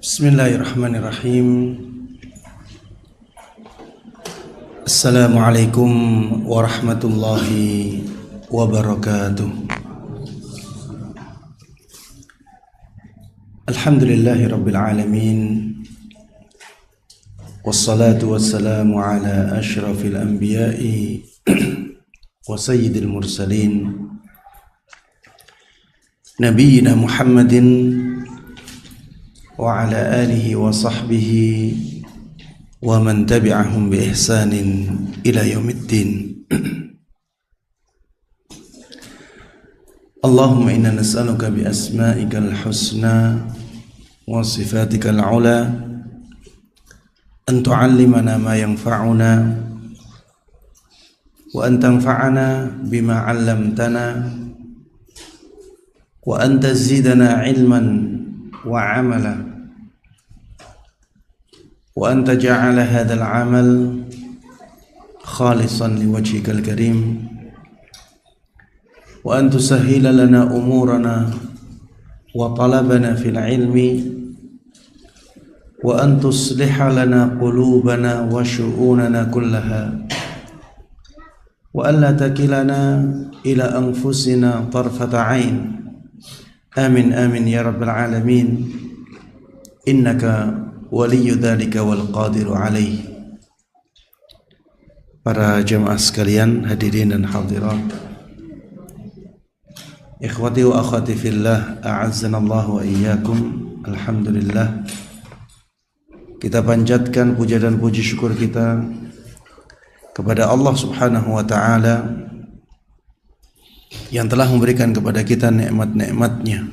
Bismillahirrahmanirrahim. Assalamualaikum warahmatullahi wabarakatuh. Alhamdulillahi rabbil alamin. Wassalatu wassalamu ala ashrafil anbiya'i wa sayyidil mursalin Nabiyyina Muhammadin wa ala alihi wa sahbihi wa man tabi'ahum bi ihsanin ila yaumiddin. Allahumma inna nas'aluka bi asma'ikal husna wa sifatikal ula an tu'allimana ma yanfa'una wa an tanfa'ana bima 'allamtana wa an tazidana 'ilman wa 'amala wa an taj'ala hadzal 'amal khalisan liwajhikal karim wa an tusahhila lana umurana wa talabana fil 'ilmi wa an tusliha lana qulubana wa syu'unana kullaha wa an la takilana ila anfusina tarfata 'ain. Amin amin ya rabbal alamin. Innaka waliyyu dzalika wal qadiru alaih. Para jemaah sekalian, hadirin dan hadirat, ikhwati wa akhwati fillah, a'azzanallahu wa iyyakum. Alhamdulillah, kita panjatkan puja dan puji syukur kita kepada Allah Subhanahu wa ta'ala yang telah memberikan kepada kita nikmat-nikmatnya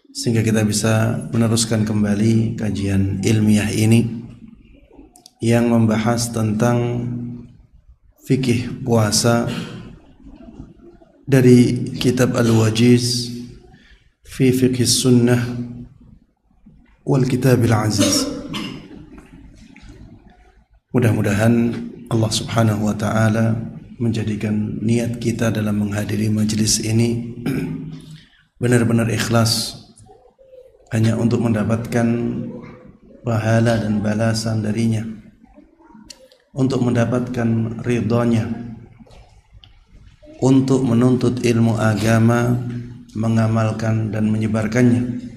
sehingga kita bisa meneruskan kembali kajian ilmiah ini yang membahas tentang fikih puasa dari kitab Al-Wajiz fi Fiqh Sunnah wal Kitabil Aziz. Mudah-mudahan Allah Subhanahu wa ta'ala menjadikan niat kita dalam menghadiri majelis ini benar-benar ikhlas hanya untuk mendapatkan pahala dan balasan darinya, untuk mendapatkan ridhonya, untuk menuntut ilmu agama, mengamalkan dan menyebarkannya.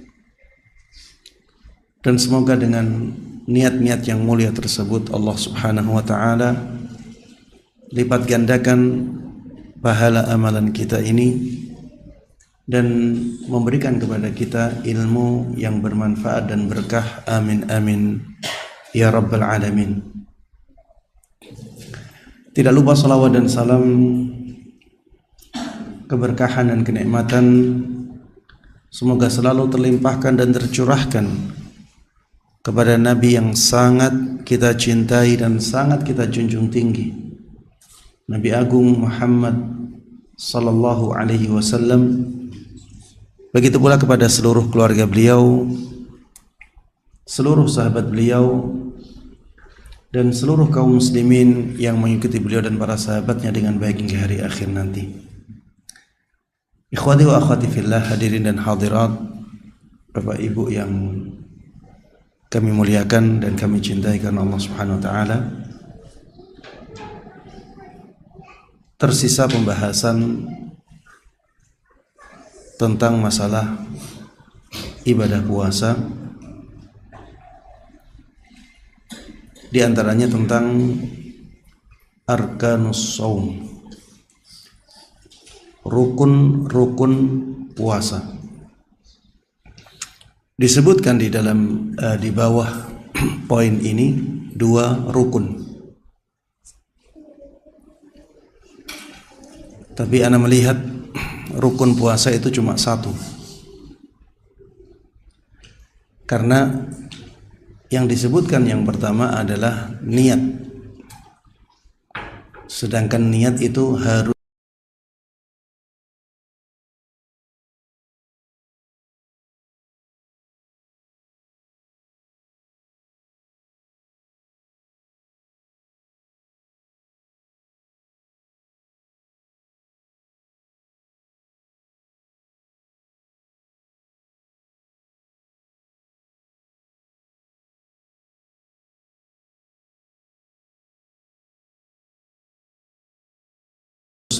Dan semoga dengan niat-niat yang mulia tersebut Allah Subhanahu wa ta'ala lipat gandakan pahala amalan kita ini dan memberikan kepada kita ilmu yang bermanfaat dan berkah. Amin amin ya rabbal alamin. Tidak lupa salawat dan salam, keberkahan dan kenikmatan semoga selalu terlimpahkan dan tercurahkan kepada Nabi yang sangat kita cintai dan sangat kita junjung tinggi, Nabi Agung Muhammad sallallahu alaihi wasallam. Begitu pula kepada seluruh keluarga beliau, seluruh sahabat beliau, dan seluruh kaum muslimin yang mengikuti beliau dan para sahabatnya dengan baik hingga hari akhir nanti. Ikhwati wa akhwati fillah, hadirin dan hadirat, Bapak Ibu yang kami muliakan dan kami cintai karena Allah Subhanahu wa ta'ala, tersisa pembahasan tentang masalah ibadah puasa, di antaranya tentang arkanus shaum, rukun-rukun puasa. Disebutkan di dalam di bawah poin ini 2 rukun. Tapi ana melihat rukun puasa itu cuma 1. Karena yang disebutkan yang pertama adalah niat. Sedangkan niat itu harus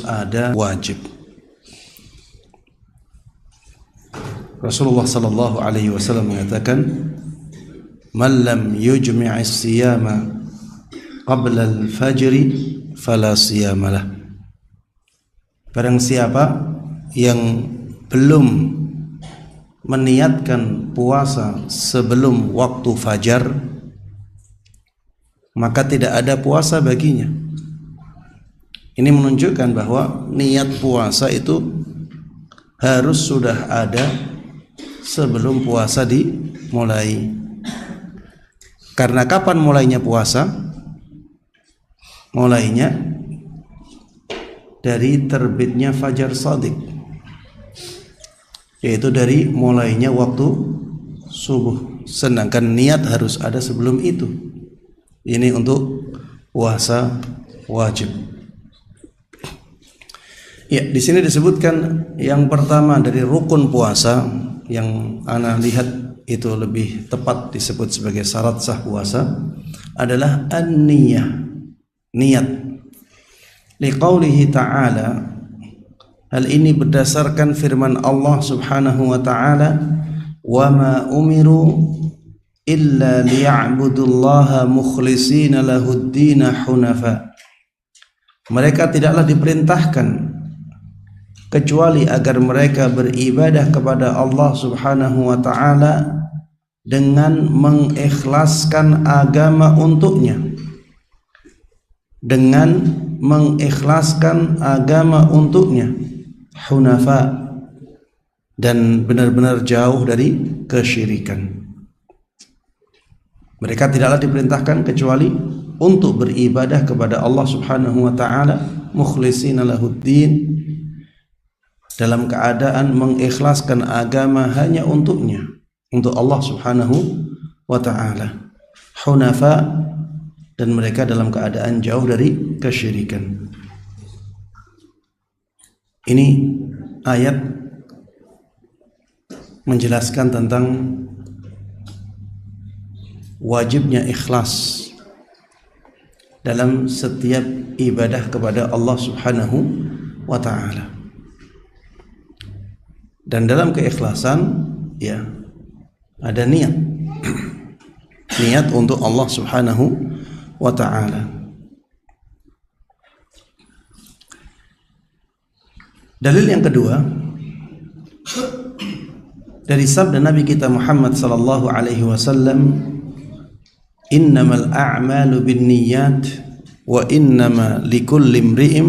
ada wajib. Rasulullah sallallahu alaihi wasallam mengatakan, "Man lam yujmi'is siyama qabla al-fajr fala siyamalah." Barang siapa yang belum meniatkan puasa sebelum waktu fajar, maka tidak ada puasa baginya. Ini menunjukkan bahwa niat puasa itu harus sudah ada sebelum puasa dimulai. Karena kapan mulainya puasa? Mulainya dari terbitnya fajar shadiq, yaitu dari mulainya waktu subuh. Sedangkan niat harus ada sebelum itu. Ini untuk puasa wajib. Ya, di sini disebutkan yang pertama dari rukun puasa, yang ana lihat itu lebih tepat disebut sebagai syarat sah puasa, adalah an-niyah, niat. Liqaulihi ta'ala, hal ini berdasarkan firman Allah Subhanahu wa ta'ala, "Wa ma umiru illa liya'budullaha mukhlishina lahud-dina hunafa." Mereka tidaklah diperintahkan kecuali agar mereka beribadah kepada Allah Subhanahu wa ta'ala dengan mengikhlaskan agama untuknya, dengan mengikhlaskan agama untuknya, hunafa, dan benar-benar jauh dari kesyirikan. Mereka tidaklah diperintahkan kecuali untuk beribadah kepada Allah Subhanahu wa ta'ala mukhlishina lahuddin, dalam keadaan mengikhlaskan agama hanya untuknya, untuk Allah Subhanahu wa ta'ala, hunafa, dan mereka dalam keadaan jauh dari kesyirikan. Ini ayat menjelaskan tentang wajibnya ikhlas dalam setiap ibadah kepada Allah Subhanahu wa ta'ala. Dan dalam keikhlasan, ya, ada niat. Niat untuk Allah Subhanahu wa ta'ala. Dalil yang kedua dari sabda Nabi kita Muhammad sallallahu alaihi wasallam, "Innamal a'malu binniyat wa innama likulli imri'in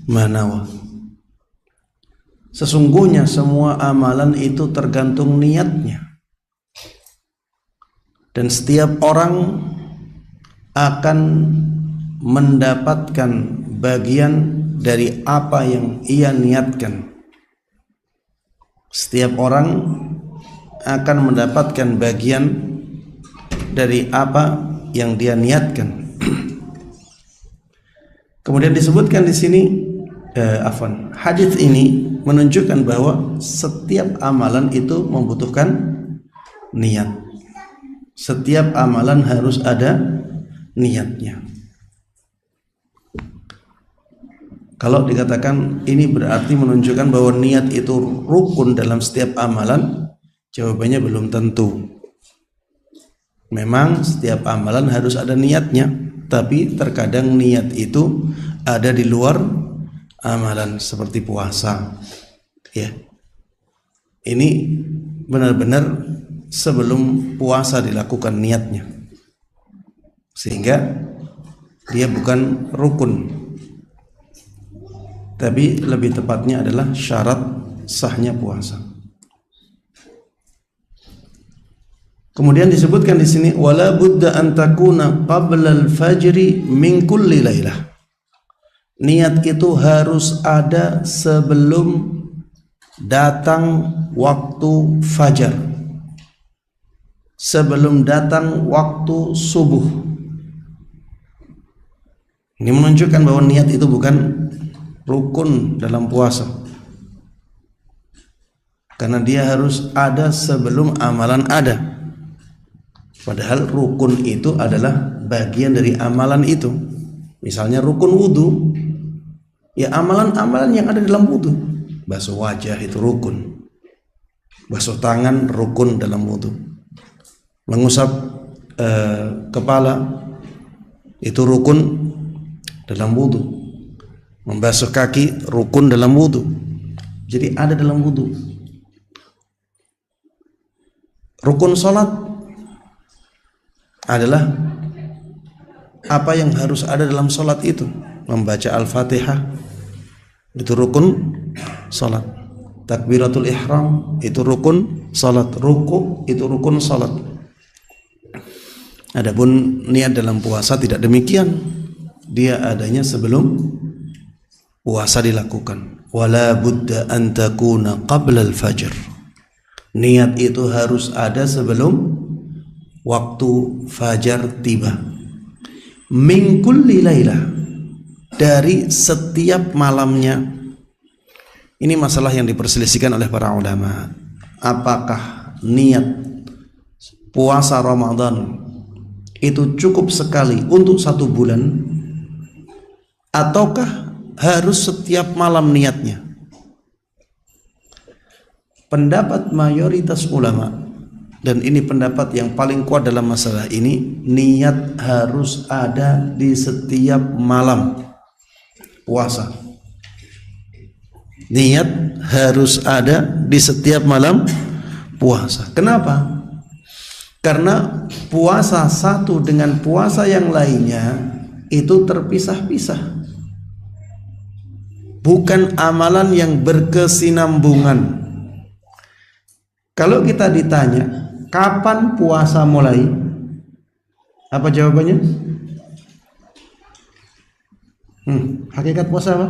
ma nawa." Sesungguhnya semua amalan itu tergantung niatnya, dan setiap orang akan mendapatkan bagian dari apa yang ia niatkan. Setiap orang akan mendapatkan bagian dari apa yang dia niatkan. Kemudian disebutkan di sini, hadis ini menunjukkan bahwa setiap amalan itu membutuhkan niat. Setiap amalan harus ada niatnya. Kalau dikatakan ini berarti menunjukkan bahwa niat itu rukun dalam setiap amalan, jawabannya belum tentu. Memang setiap amalan harus ada niatnya, tapi terkadang niat itu ada di luar amalan, seperti puasa, ya. Ini benar-benar sebelum puasa dilakukan niatnya, sehingga dia bukan rukun, tapi lebih tepatnya adalah syarat sahnya puasa. Kemudian disebutkan di sini, wala budda an takuna qabla al-fajri min kulli lailah. Niat itu harus ada sebelum datang waktu fajar, sebelum datang waktu subuh. Ini menunjukkan bahwa niat itu bukan rukun dalam puasa, karena dia harus ada sebelum amalan ada. Padahal rukun itu adalah bagian dari amalan itu. Misalnya rukun wudu, Ya amalan-amalan yang ada dalam wudu. Basuh wajah itu rukun. Basuh tangan rukun dalam wudu. Mengusap kepala itu rukun dalam wudu. Membasuh kaki rukun dalam wudu. Jadi ada dalam wudu. Rukun salat adalah apa yang harus ada dalam salat itu. Membaca Al-Fatihah itu rukun salat. Takbiratul ihram itu rukun salat. Ruku itu rukun salat. Adapun niat dalam puasa tidak demikian. Dia adanya sebelum puasa dilakukan. Wala budda an takuna qabla al-fajr. Niat itu harus ada sebelum waktu fajar tiba. Min kulli lailah, dari setiap malamnya. Ini masalah yang diperselisihkan oleh para ulama. Apakah niat puasa Ramadan itu cukup sekali untuk 1 bulan, ataukah harus setiap malam niatnya? Pendapat mayoritas ulama, dan ini pendapat yang paling kuat dalam masalah ini, niat harus ada di setiap malam puasa. Niat harus ada di setiap malam puasa. Kenapa? Karena puasa satu dengan puasa yang lainnya itu terpisah-pisah. Bukan amalan yang berkesinambungan. Kalau kita ditanya, kapan puasa mulai? Apa jawabannya? Hakikat puasa apa?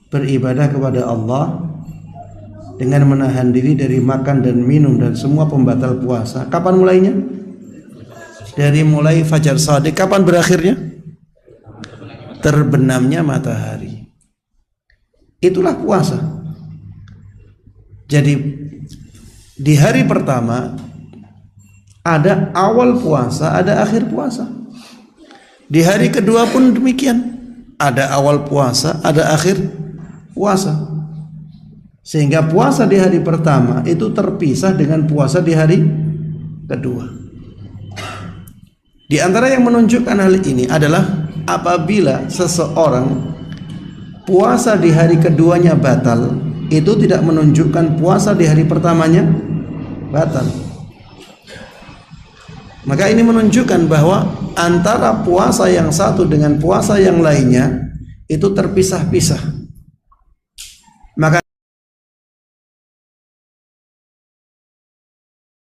Beribadah kepada Allah dengan menahan diri dari makan dan minum dan semua pembatal puasa. Kapan mulainya? Dari mulai fajar shadiq. Kapan berakhirnya? Terbenamnya matahari. Itulah puasa. Jadi di hari pertama ada awal puasa, ada akhir puasa. Di hari kedua pun demikian. Ada awal puasa, ada akhir puasa. Sehingga puasa di hari pertama itu terpisah dengan puasa di hari kedua. Di antara yang menunjukkan hal ini adalah apabila seseorang puasa di hari keduanya batal, itu tidak menunjukkan puasa di hari pertamanya batal. Maka ini menunjukkan bahwa antara puasa yang satu dengan puasa yang lainnya itu terpisah-pisah. Maka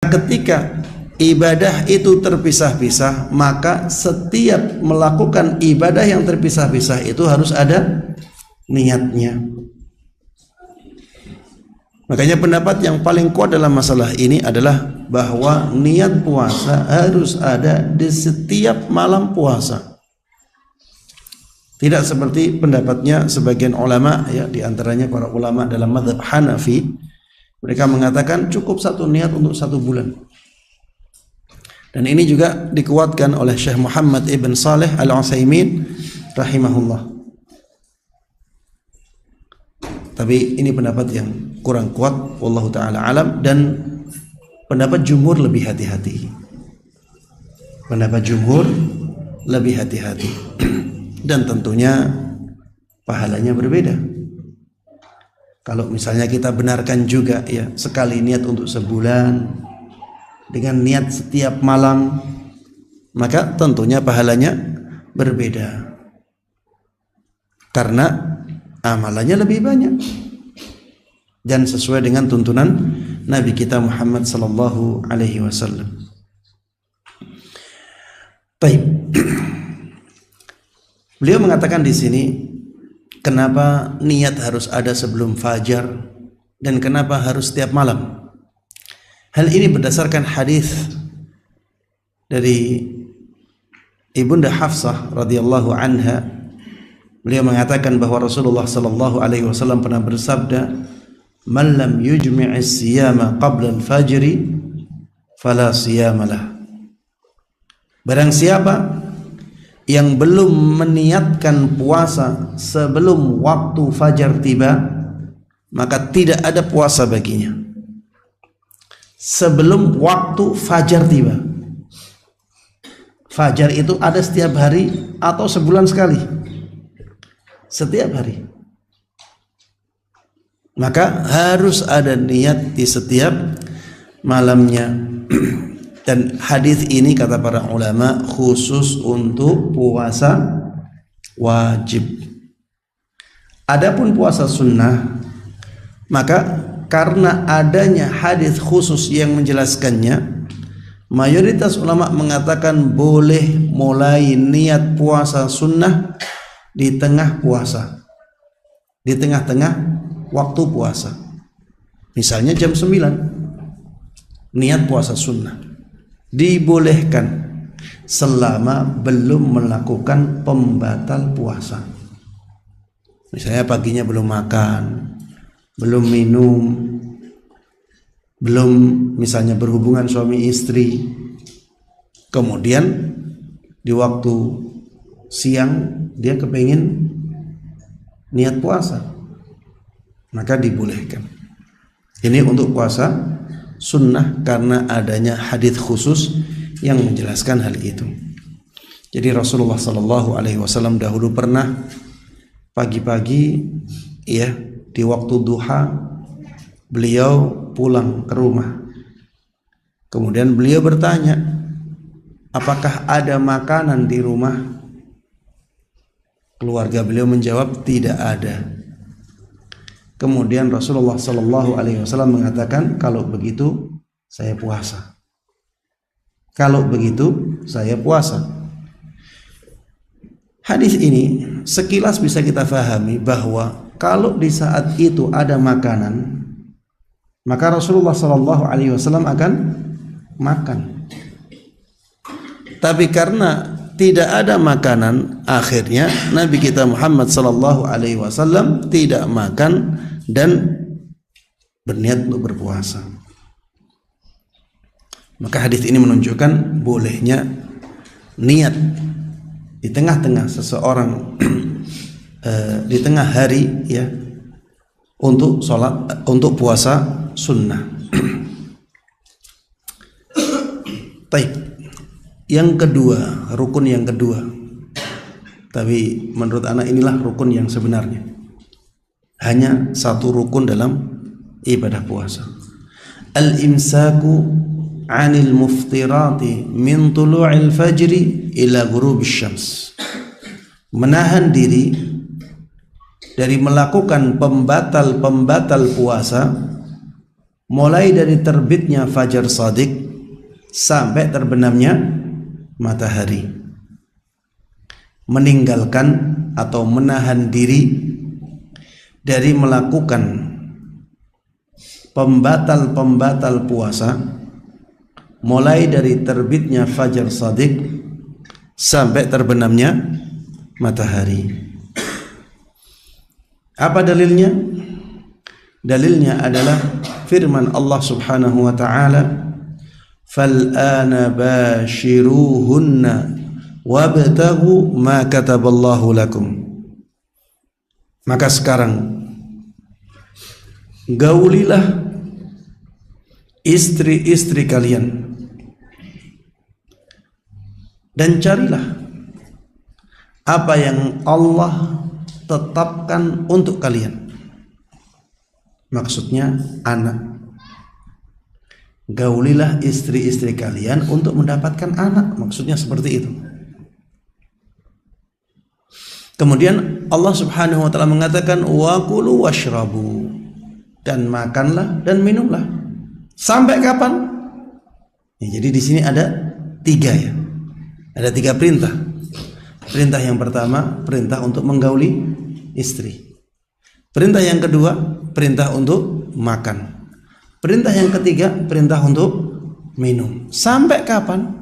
ketika ibadah itu terpisah-pisah, maka setiap melakukan ibadah yang terpisah-pisah itu harus ada niatnya. Makanya pendapat yang paling kuat dalam masalah ini adalah bahwa niat puasa harus ada di setiap malam puasa. Tidak seperti pendapatnya sebagian ulama, ya, di antaranya para ulama dalam mazhab Hanafi. Mereka mengatakan cukup 1 niat untuk 1 bulan. Dan ini juga dikuatkan oleh Syekh Muhammad ibn Saleh Al-Utsaimin rahimahullah. Tapi ini pendapat yang kurang kuat, wallahu taala alam, dan pendapat jumhur lebih hati-hati. Pendapat jumhur lebih hati-hati. Dan tentunya pahalanya berbeda. Kalau misalnya kita benarkan juga, ya, sekali niat untuk sebulan dengan niat setiap malam, maka tentunya pahalanya berbeda. Karena amalannya lebih banyak dan sesuai dengan tuntunan Nabi kita Muhammad sallallahu alaihi wasallam. Baik. Beliau mengatakan di sini, kenapa niat harus ada sebelum fajar dan kenapa harus setiap malam? Hal ini berdasarkan hadis dari Ibunda Hafsah radhiyallahu anha. Beliau mengatakan bahwa Rasulullah sallallahu alaihi wasallam pernah bersabda, "Man lam yujmi'is siyama qabla al-fajri fala siyamalah." Barang siapa yang belum meniatkan puasa sebelum waktu fajar tiba, maka tidak ada puasa baginya. Sebelum waktu fajar tiba. Fajar itu ada setiap hari atau sebulan sekali? Setiap hari. Maka harus ada niat di setiap malamnya. Dan hadis ini kata para ulama khusus untuk puasa wajib. Adapun puasa sunnah, maka karena adanya hadis khusus yang menjelaskannya, mayoritas ulama mengatakan boleh mulai niat puasa sunnah di tengah puasa, di tengah-tengah waktu puasa. Misalnya jam 9 niat puasa sunnah dibolehkan selama belum melakukan pembatal puasa. Misalnya paginya belum makan, belum minum, belum misalnya berhubungan suami istri, kemudian di waktu siang dia kepingin niat puasa, maka dibolehkan. Ini untuk puasa sunnah karena adanya hadis khusus yang menjelaskan hal itu. Jadi Rasulullah Sallallahu Alaihi Wasallam dahulu pernah pagi-pagi, ya, di waktu duha beliau pulang ke rumah. Kemudian beliau bertanya, apakah ada makanan di rumah? Keluarga beliau menjawab, tidak ada. Kemudian Rasulullah Sallallahu Alaihi Wasallam mengatakan, kalau begitu saya puasa. Kalau begitu saya puasa. Hadis ini sekilas bisa kita fahami bahwa kalau di saat itu ada makanan, maka Rasulullah Sallallahu Alaihi Wasallam akan makan. Tapi karena tidak ada makanan, akhirnya Nabi kita Muhammad Sallallahu Alaihi Wasallam tidak makan dan berniat untuk berpuasa. Maka hadis ini menunjukkan bolehnya niat di tengah-tengah seseorang di tengah hari, ya, untuk sholat, untuk puasa sunnah. Baik. Yang kedua, rukun yang kedua. Tapi menurut anak inilah rukun yang sebenarnya. Hanya satu rukun dalam ibadah puasa. Al-imsaku 'anil muftirati min tulu'il fajri ila ghurubisy syams. Menahan diri dari melakukan pembatal-pembatal puasa mulai dari terbitnya fajar shadiq sampai terbenamnya matahari. Meninggalkan atau menahan diri dari melakukan pembatal-pembatal puasa mulai dari terbitnya fajar shadiq sampai terbenamnya matahari. Apa dalilnya? Dalilnya adalah firman Allah Subhanahu wa ta'ala, "Fal'ana bashiruhunna wabtaghu ma kataballahu lakum." Maka sekarang gaulilah istri-istri kalian dan carilah apa yang Allah tetapkan untuk kalian. Maksudnya anak. Gaulilah istri-istri kalian untuk mendapatkan anak. Maksudnya seperti itu. Kemudian Allah Subhanahu wa ta'ala mengatakan, wa kulu washrabu, dan makanlah dan minumlah. Sampai kapan? Ya, jadi di sini ada 3, ya. Ada 3 perintah. Perintah yang pertama, perintah untuk menggauli istri. Perintah yang kedua, perintah untuk makan. Perintah yang ketiga, perintah untuk minum. Sampai kapan?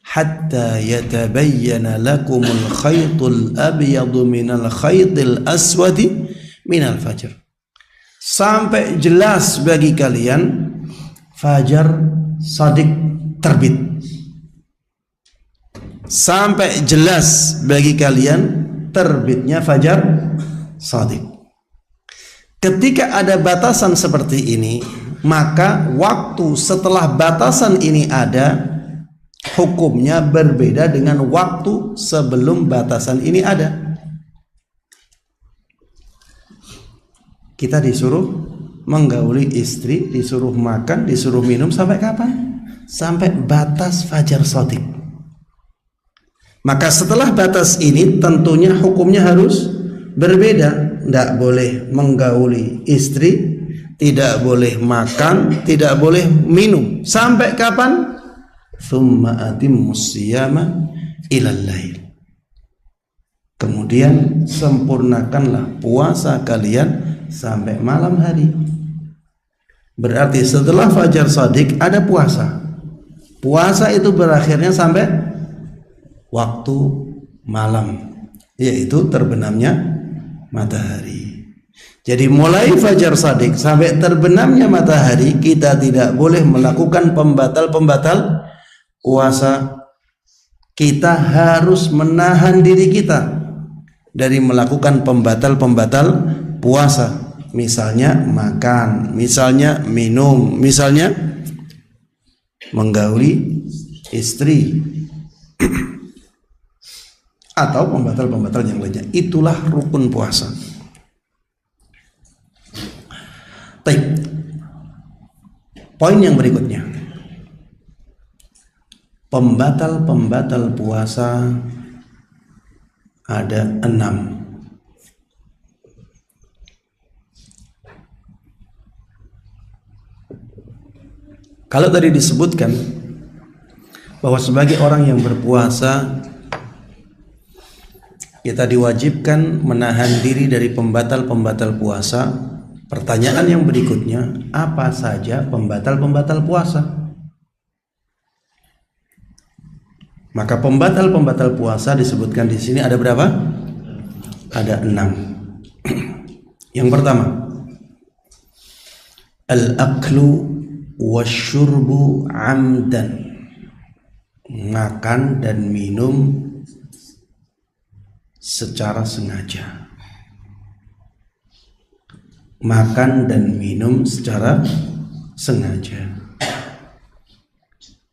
Hatta yatabayyana lakumul khaytul abyadu minal khaytil aswadi minal fajr. Sampai jelas bagi kalian fajar shadiq terbit. sampai jelas bagi kalian terbitnya fajar shadiq. Ketika ada batasan seperti ini, maka waktu setelah batasan ini ada, hukumnya berbeda dengan waktu sebelum batasan ini ada. Kita disuruh menggauli istri, disuruh makan, disuruh minum sampai kapan? Sampai batas fajar shadiq. Maka setelah batas ini tentunya hukumnya harus berbeda. Tidak boleh menggauli istri, tidak boleh makan, tidak boleh minum. Sampai kapan? Tsumma atimmus siyama ilal lail. Kemudian sempurnakanlah puasa kalian sampai malam hari. Berarti setelah fajar shadiq ada puasa. Puasa itu berakhirnya sampai waktu malam, yaitu terbenamnya matahari. Jadi mulai fajar shadiq sampai terbenamnya matahari kita tidak boleh melakukan pembatal-pembatal puasa. Kita harus menahan diri kita dari melakukan pembatal-pembatal puasa. Misalnya makan, misalnya minum, misalnya menggauli istri atau pembatal-pembatal yang lainnya. Itulah rukun puasa. Baik. Poin yang berikutnya, pembatal-pembatal puasa ada 6. Kalau tadi disebutkan bahwa sebagai orang yang berpuasa kita diwajibkan menahan diri dari pembatal-pembatal puasa. Pertanyaan yang berikutnya, apa saja pembatal-pembatal puasa? Maka pembatal-pembatal puasa disebutkan di sini ada berapa? Ada 6. Yang pertama, al-aklu wasyurbu amdan, makan dan minum secara sengaja. Makan dan minum secara sengaja.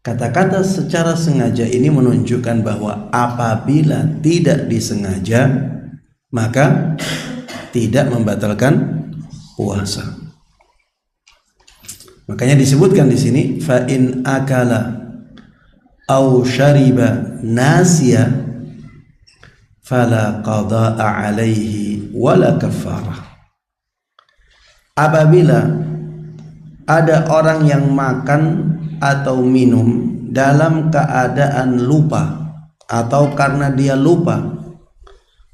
Kata-kata secara sengaja ini menunjukkan bahwa apabila tidak disengaja maka tidak membatalkan puasa. Makanya disebutkan di sini fa in akala au syariba nasiya fala qada'a alaihi wala kafarah. Apabila ada orang yang makan atau minum dalam keadaan lupa atau karena dia lupa,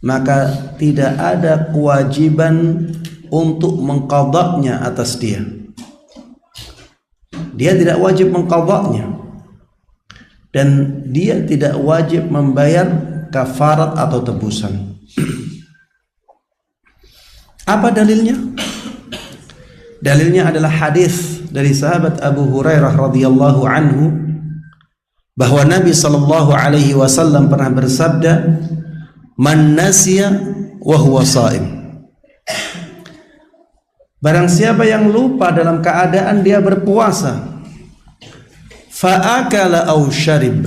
maka tidak ada kewajiban untuk mengqadanya atas dia. Dia tidak wajib mengqadanya dan dia tidak wajib membayar kafarat atau tebusan. Apa dalilnya? Dalilnya adalah hadis dari sahabat Abu Hurairah radhiyallahu anhu bahwa Nabi sallallahu alaihi wasallam pernah bersabda, "Man nasiya wa huwa shaim." Barang siapa yang lupa dalam keadaan dia berpuasa, fa akala aw syarib,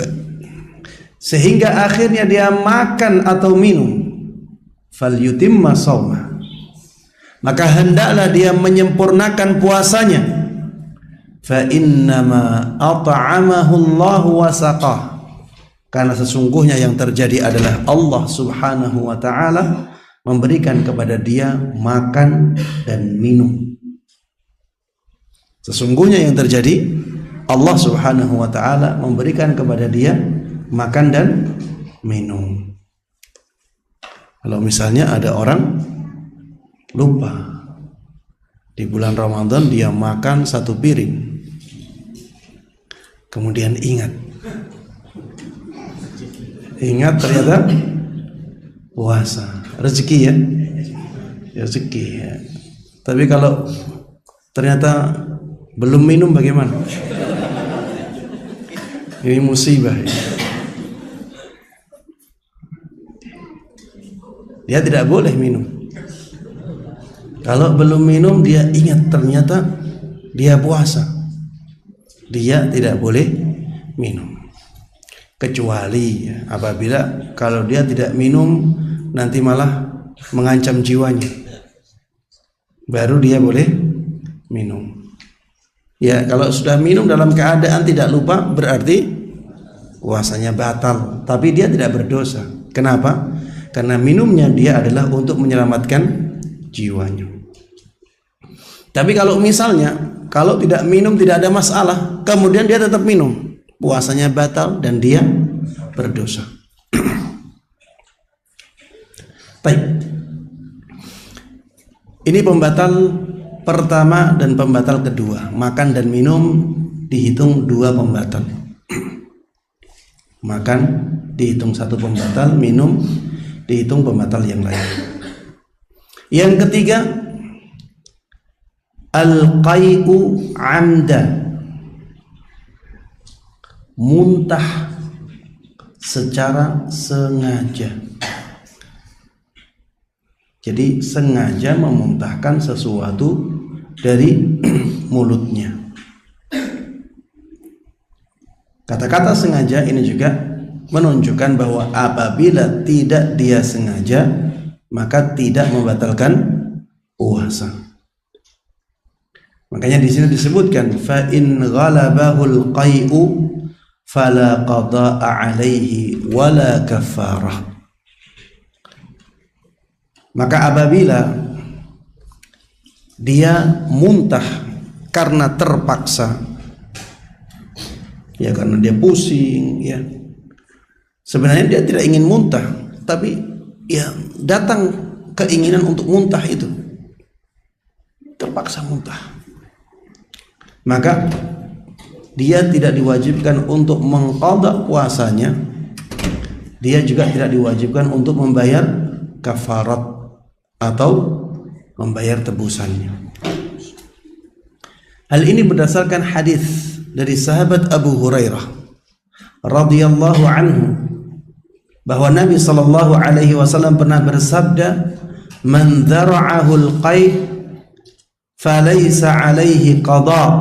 sehingga akhirnya dia makan atau minum, falyutimma shaumah, maka hendaklah dia menyempurnakan puasanya. Fa innama at'amahu Allah wa saqah, karena sesungguhnya yang terjadi adalah Allah Subhanahu wa taala memberikan kepada dia makan dan minum. Sesungguhnya yang terjadi Allah Subhanahu wa taala memberikan kepada dia makan dan minum. Kalau misalnya ada orang lupa di bulan Ramadan dia makan 1 piring, kemudian ingat ternyata puasa, rezeki ya, rezeki ya. Tapi kalau ternyata belum minum bagaimana? Ini musibah ya. dia tidak boleh minum. Kalau belum minum dia ingat ternyata dia puasa, dia tidak boleh minum. Kecuali apabila kalau dia tidak minum nanti malah mengancam jiwanya, baru dia boleh minum. Ya, kalau sudah minum dalam keadaan tidak lupa berarti puasanya batal, tapi dia tidak berdosa. Kenapa? Karena minumnya dia adalah untuk menyelamatkan jiwanya. Tapi kalau misalnya kalau tidak minum tidak ada masalah, kemudian dia tetap minum, puasanya batal dan dia berdosa. Baik. Ini pembatal pertama dan pembatal kedua. Makan dan minum dihitung dua pembatal. Makan dihitung satu pembatal, minum dihitung pembatal yang lain. Yang ketiga, al-qai'u amda, muntah secara sengaja. Jadi sengaja memuntahkan sesuatu dari mulutnya. Kata-kata sengaja ini juga menunjukkan bahwa apabila tidak dia sengaja maka tidak membatalkan puasa. Makanya di sini disebutkan fa in ghalabahul qai'u fala qada'a alaihi wala kafarah. Maka apabila dia muntah karena terpaksa, ya karena dia pusing, ya sebenarnya dia tidak ingin muntah, tapi ya datang keinginan untuk muntah itu, terpaksa muntah, maka dia tidak diwajibkan untuk mengqadha puasanya, dia juga tidak diwajibkan untuk membayar kafarat atau membayar tebusannya. Hal ini berdasarkan hadis dari sahabat Abu Hurairah radhiyallahu anhu bahwa Nabi sallallahu alaihi wasallam pernah bersabda, "Man dzara'ahu al-qai' falaysa alaihi qada'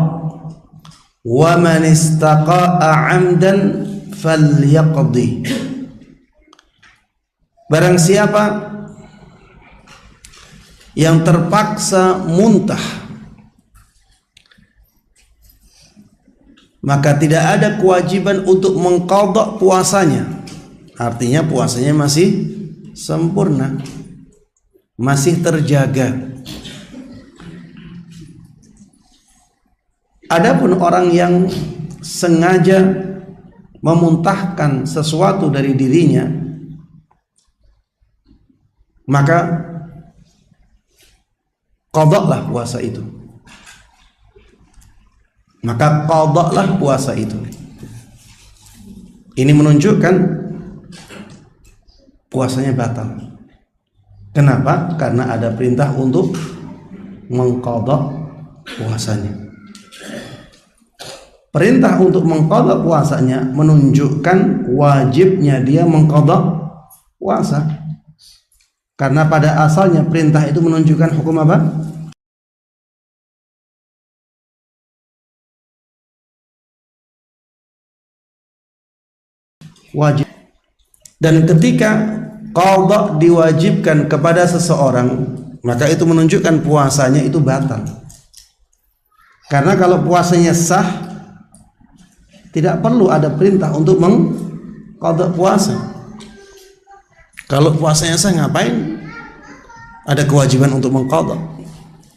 wa man istaqa'a 'amdan falyaqdi." Barang siapa yang terpaksa muntah, maka tidak ada kewajiban untuk mengqadha puasanya. Artinya puasanya masih sempurna, masih terjaga. Adapun orang yang sengaja memuntahkan sesuatu dari dirinya, maka qadha-lah puasa itu. Maka qadha-lah puasa itu. Ini menunjukkan puasanya batal. Kenapa? Karena ada perintah untuk mengqadha puasanya. Perintah untuk mengqadha puasanya menunjukkan wajibnya dia mengqadha puasa. Karena pada asalnya perintah itu menunjukkan hukum apa? Wajib. Dan ketika qadha diwajibkan kepada seseorang, maka itu menunjukkan puasanya itu batal. Karena kalau puasanya sah, tidak perlu ada perintah untuk mengqadha puasa. Kalau puasanya sah, ngapain ada kewajiban untuk mengqadha?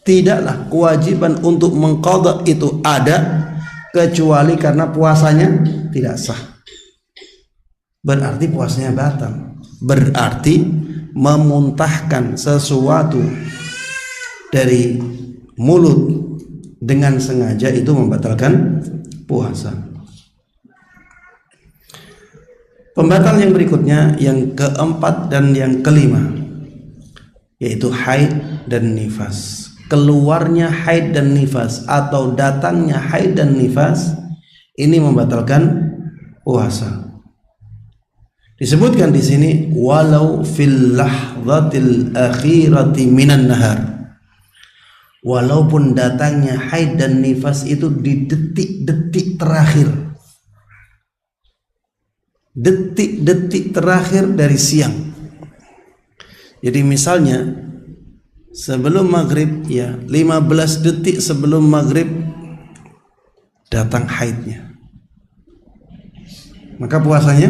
Tidaklah kewajiban untuk mengqadha itu ada kecuali karena puasanya tidak sah. Berarti puasanya batal. Berarti memuntahkan sesuatu dari mulut dengan sengaja itu membatalkan puasa. Pembatal yang berikutnya, yang keempat dan yang kelima, yaitu haid dan nifas. Keluarnya haid dan nifas atau datangnya haid dan nifas ini membatalkan puasa. Disebutkan di sini walau fil lahzatil akhirati minan nahar. Walaupun datangnya haid dan nifas itu di detik-detik terakhir. Detik-detik terakhir dari siang. Jadi misalnya sebelum maghrib, ya 15 detik sebelum maghrib datang haidnya, maka puasanya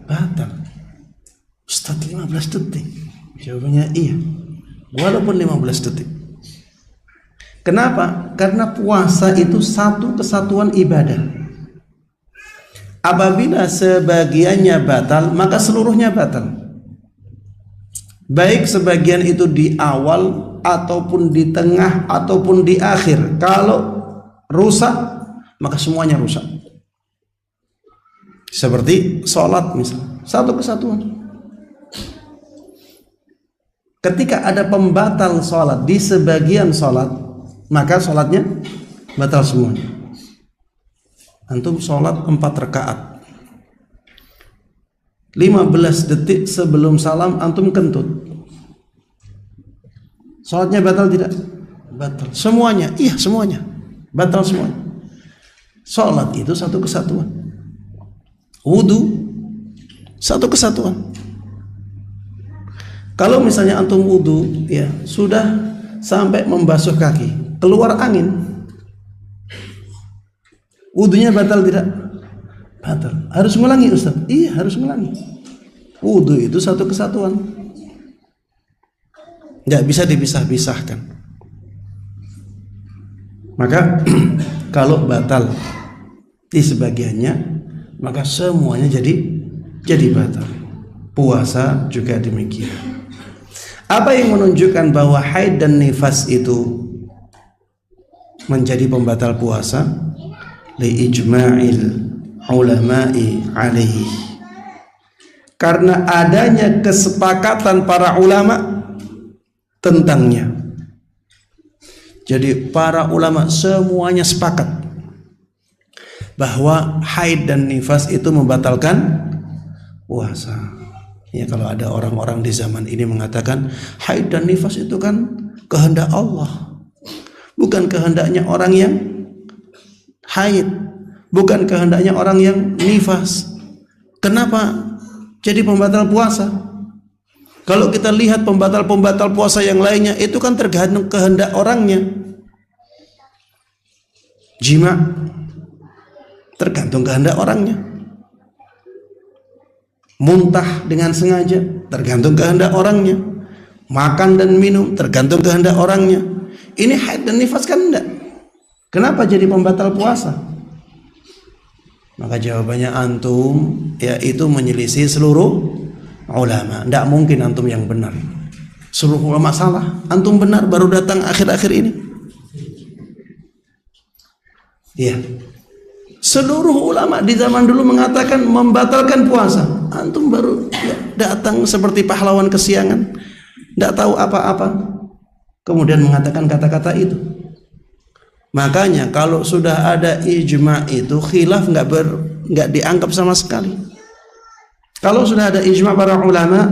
batal. Ustaz, 15 detik? Jawabannya iya, walaupun 15 detik. Kenapa? Karena puasa itu satu kesatuan ibadah. Apabila sebagiannya batal, maka seluruhnya batal. Baik sebagian itu di awal ataupun di tengah ataupun di akhir. Kalau rusak, maka semuanya rusak. Seperti sholat misalnya, satu kesatuan. Ketika ada pembatal sholat di sebagian sholat, maka sholatnya batal semuanya. Antum sholat 4 rakaat, 15 detik sebelum salam antum kentut, sholatnya batal tidak? Batal semuanya. Iya, semuanya batal semuanya. Sholat itu satu kesatuan. Wudu satu kesatuan. Kalau misalnya antum wudu, ya sudah sampai membasuh kaki, keluar angin, wudunya batal tidak? Batal. Harus ngulangi Ustaz? Iya, harus ngulangi. Wudu itu satu kesatuan, nggak bisa dipisah-pisahkan. Maka kalau batal di sebagiannya, maka semuanya jadi batal. Puasa juga demikian. Apa yang menunjukkan bahwa haid dan nifas itu menjadi pembatal puasa? Li ijma'il ulama'i alaihi. Karena adanya kesepakatan para ulama tentangnya. Jadi para ulama semuanya sepakat bahwa haid dan nifas itu membatalkan puasa. Ya, kalau ada orang-orang di zaman ini mengatakan haid dan nifas itu kan kehendak Allah, bukan kehendaknya orang yang haid, bukan kehendaknya orang yang nifas. Kenapa jadi pembatal puasa? Kalau kita lihat pembatal-pembatal puasa yang lainnya itu kan tergantung kehendak orangnya. Jima tergantung kehendak orangnya. Muntah dengan sengaja tergantung kehendak orangnya. Makan dan minum tergantung kehendak orangnya. Ini haid dan nifas kan enggak. Kenapa jadi pembatal puasa? Maka jawabannya antum yaitu menyelisih seluruh ulama. Enggak mungkin antum yang benar. Seluruh ulama salah, antum benar, baru datang akhir-akhir ini. Iya. Seluruh ulama di zaman dulu mengatakan membatalkan puasa. Antum baru datang seperti pahlawan kesiangan, tidak tahu apa-apa, kemudian mengatakan kata-kata itu. Makanya kalau sudah ada ijma itu khilaf nggak dianggap sama sekali. Kalau sudah ada ijma para ulama,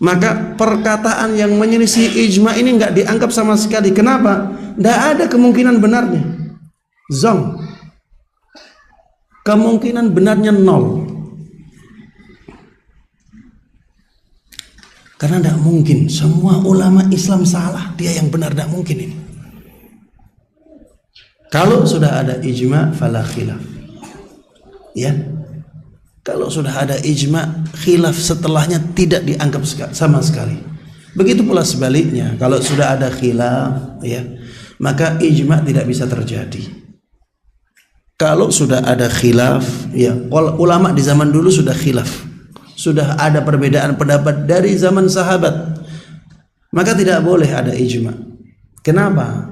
maka perkataan yang menyelisih ijma ini nggak dianggap sama sekali. Kenapa? Tidak ada kemungkinan benarnya. Zong. Kemungkinan benarnya 0. Karena tidak mungkin semua ulama Islam salah, dia yang benar, tidak mungkin ini. Kalau sudah ada ijma fala khilaf. Ya. Kalau sudah ada ijma, khilaf setelahnya tidak dianggap sama sekali. Begitu pula sebaliknya, kalau sudah ada khilaf, ya, maka ijma tidak bisa terjadi. Kalau sudah ada khilaf, ya, ulama di zaman dulu sudah khilaf, sudah ada perbedaan pendapat dari zaman sahabat, maka tidak boleh ada ijma. Kenapa?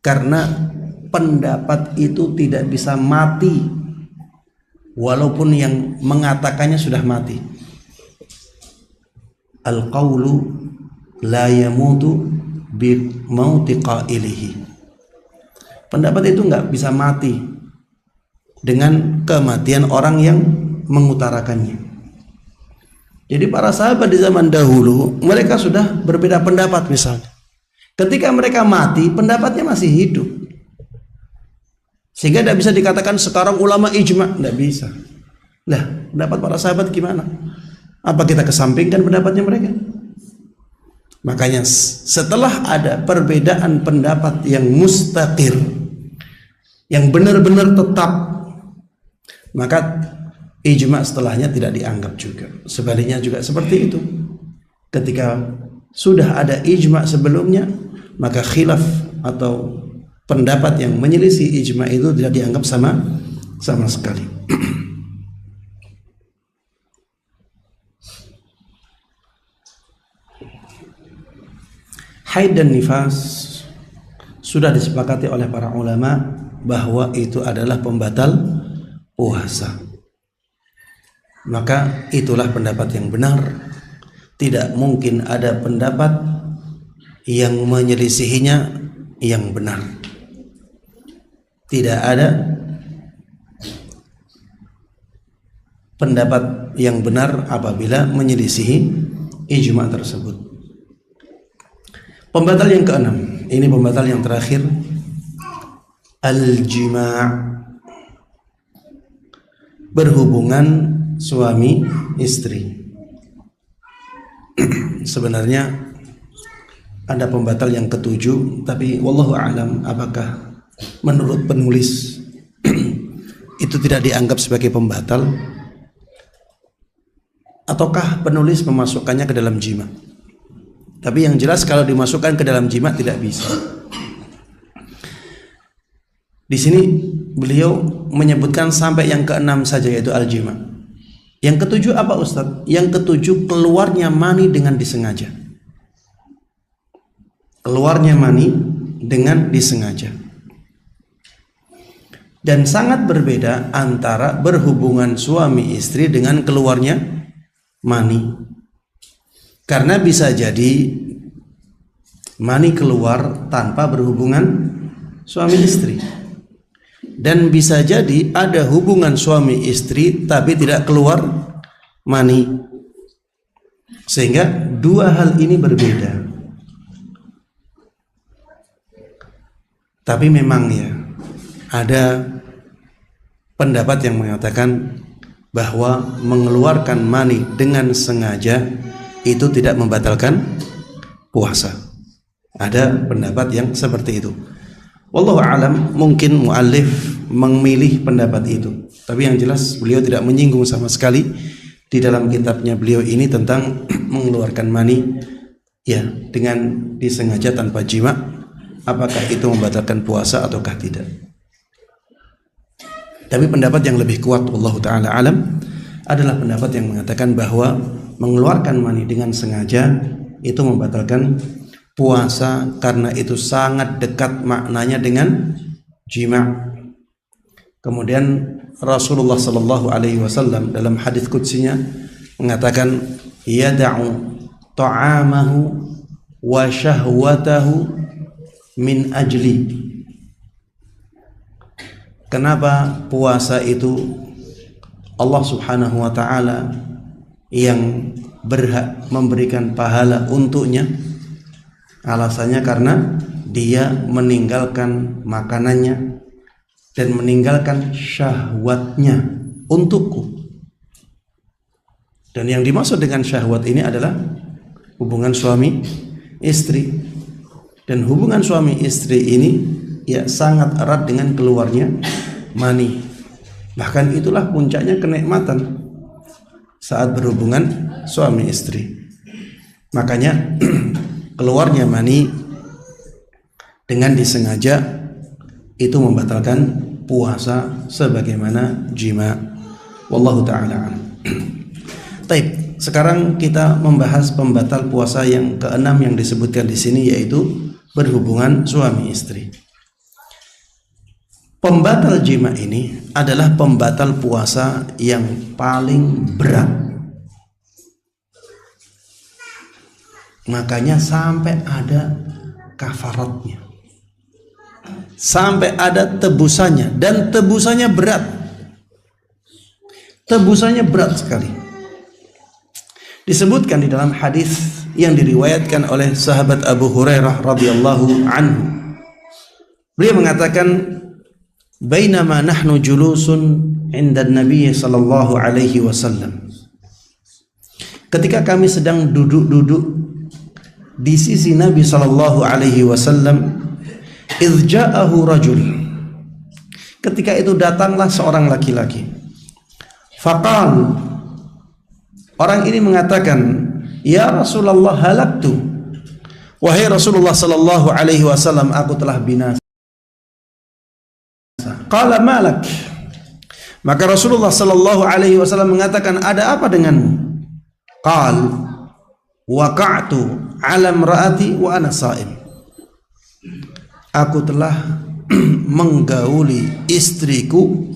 Karena pendapat itu tidak bisa mati walaupun yang mengatakannya sudah mati. Al-qawlu la yamutu bi mauti qailihi. Pendapat itu nggak bisa mati dengan kematian orang yang mengutarakannya. Jadi para sahabat di zaman dahulu mereka sudah berbeda pendapat misalnya. Ketika mereka mati pendapatnya masih hidup. Sehingga tidak bisa dikatakan sekarang ulama ijma, tidak bisa. Lah, pendapat para sahabat gimana? Apa kita kesampingkan pendapatnya mereka? Makanya setelah ada perbedaan pendapat yang mustaqir, yang benar-benar tetap, maka ijma setelahnya tidak dianggap juga. Sebaliknya juga seperti itu. Ketika sudah ada ijma sebelumnya, maka khilaf atau pendapat yang menyelisih ijma itu tidak dianggap sama sekali. Haid dan nifas sudah disepakati oleh para ulama bahwa itu adalah pembatal puasa. Maka itulah pendapat yang benar. Tidak mungkin ada pendapat yang menyelisihinya yang benar. Tidak ada pendapat yang benar apabila menyelisihi ijma tersebut. Pembatal yang keenam, ini pembatal yang terakhir, al-jima', berhubungan suami istri. Sebenarnya ada pembatal yang ketujuh, tapi wallahu a'lam apakah menurut penulis itu tidak dianggap sebagai pembatal ataukah penulis memasukkannya ke dalam jima. Tapi yang jelas kalau dimasukkan ke dalam jima tidak bisa. Di sini beliau menyebutkan sampai yang keenam saja, yaitu al-jima'. Yang ketujuh apa Ustaz? Yang ketujuh keluarnya mani dengan disengaja. Keluarnya mani dengan disengaja. Dan sangat berbeda antara berhubungan suami istri dengan keluarnya mani. Karena bisa jadi mani keluar tanpa berhubungan suami istri. Dan bisa jadi ada hubungan suami istri tapi tidak keluar mani. Sehingga dua hal ini berbeda. Tapi memang ya ada pendapat yang mengatakan bahwa mengeluarkan mani dengan sengaja itu tidak membatalkan puasa. Ada pendapat yang seperti itu. Wallahu a'lam, mungkin muallif memilih pendapat itu. Tapi yang jelas beliau tidak menyinggung sama sekali di dalam kitabnya beliau ini tentang mengeluarkan mani ya dengan disengaja tanpa jima, apakah itu membatalkan puasa ataukah tidak. Tapi pendapat yang lebih kuat wallahu taala alam adalah pendapat yang mengatakan bahwa mengeluarkan mani dengan sengaja itu membatalkan puasa karena itu sangat dekat maknanya dengan jima'. Kemudian Rasulullah sallallahu alaihi wasallam dalam hadis qudsinya mengatakan yada'u ta'amahu wa syahwatahu min ajli. Kenapa puasa itu Allah Subhanahu wa taala yang berhak memberikan pahala untuknya? Alasannya karena dia meninggalkan makanannya dan meninggalkan syahwatnya untukku. Dan yang dimaksud dengan syahwat ini adalah hubungan suami istri. Dan hubungan suami istri ini ya sangat erat dengan keluarnya mani. Bahkan itulah puncaknya kenikmatan saat berhubungan suami istri. Makanya keluarnya mani dengan disengaja itu membatalkan puasa sebagaimana jima. Wallahu ta'ala. Baik, sekarang kita membahas pembatal puasa yang keenam yang disebutkan di sini, yaitu berhubungan suami istri. Pembatal jima ini adalah pembatal puasa yang paling berat. Makanya sampai ada kafaratnya, sampai ada tebusannya, dan tebusannya berat. Tebusannya berat sekali. Disebutkan di dalam hadis yang diriwayatkan oleh sahabat Abu Hurairah radhiyallahu anhu. Beliau mengatakan, "Bainama nahnu julusun 'inda an-nabiy sallallahu alaihi wasallam." Ketika kami sedang duduk-duduk di sisi Nabi sallallahu alaihi wasallam, idz ja'ahu rajul. Ketika itu datanglah seorang laki-laki. Faqal, orang ini mengatakan, "Ya Rasulullah, halaktu." Wahai Rasulullah sallallahu alaihi wasallam, aku telah binasa. Qala malak. Maka Rasulullah sallallahu alaihi wasallam mengatakan, ada apa denganmu? Qal, waqa'tu 'ala imra'ati wa ana sha'im. Aku telah menggauli istriku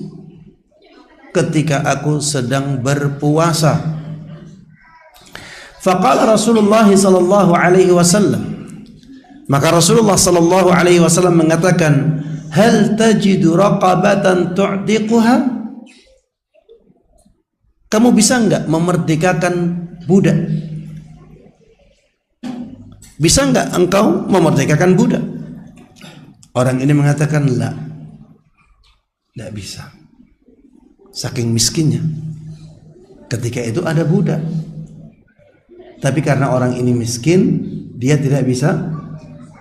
ketika aku sedang berpuasa. Faqala Rasulullah sallallahu alaihi wasallam. Maka Rasulullah sallallahu alaihi wasallam mengatakan, hal tajidu raqabatan tu'tiquha? Kamu bisa enggak memerdekakan budak? Bisa enggak engkau memerdekakan budak? Orang ini mengatakan, la, tidak bisa. Saking miskinnya. Ketika itu ada budak. Tapi karena orang ini miskin, dia tidak bisa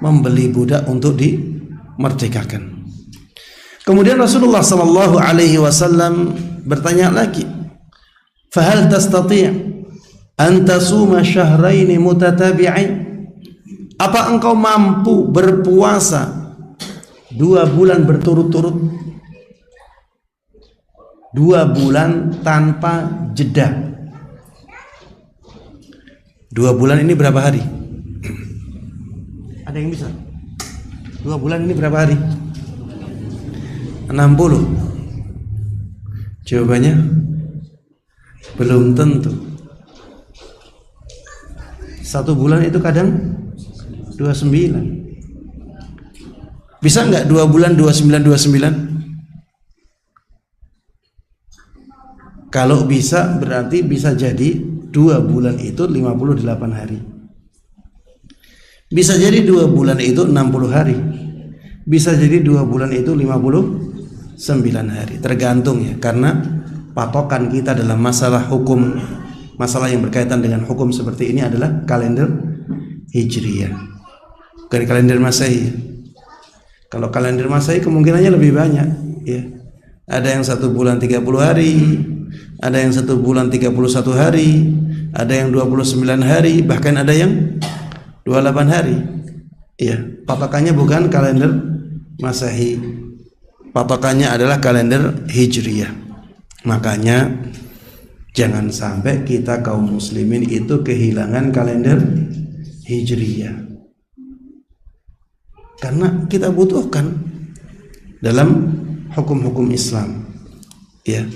membeli budak untuk dimerdekakan. Kemudian Rasulullah sallallahu alaihi wasallam bertanya lagi, "Fahal tastati' an tasuma syahrain mutatabi'ain?" Apa engkau mampu berpuasa 2 bulan berturut-turut? 2 bulan tanpa jeda. 2 bulan ini berapa hari? Ada yang bisa? 2 bulan ini berapa hari? 60. Jawabannya belum tentu. 1 bulan itu kadang 29. Bisa enggak 2 bulan 29? Kalau bisa berarti bisa jadi 2 bulan itu 58 hari. Bisa jadi 2 bulan itu 60 hari. Bisa jadi 2 bulan itu 59 hari. Tergantung ya, karena patokan kita dalam masalah hukum, masalah yang berkaitan dengan hukum seperti ini adalah kalender Hijriyah, bukan kalender Masehi. Kalau kalender Masehi kemungkinannya lebih banyak ya. Ada yang 1 bulan 30 hari, ada yang 1 bulan 31 hari, ada yang 29 hari, bahkan ada yang 28 hari. Iya, patokannya bukan kalender Masehi. Patokannya adalah kalender Hijriyah. Makanya jangan sampai kita kaum muslimin itu kehilangan kalender Hijriyah. Karena kita butuhkan dalam hukum-hukum Islam. Ya.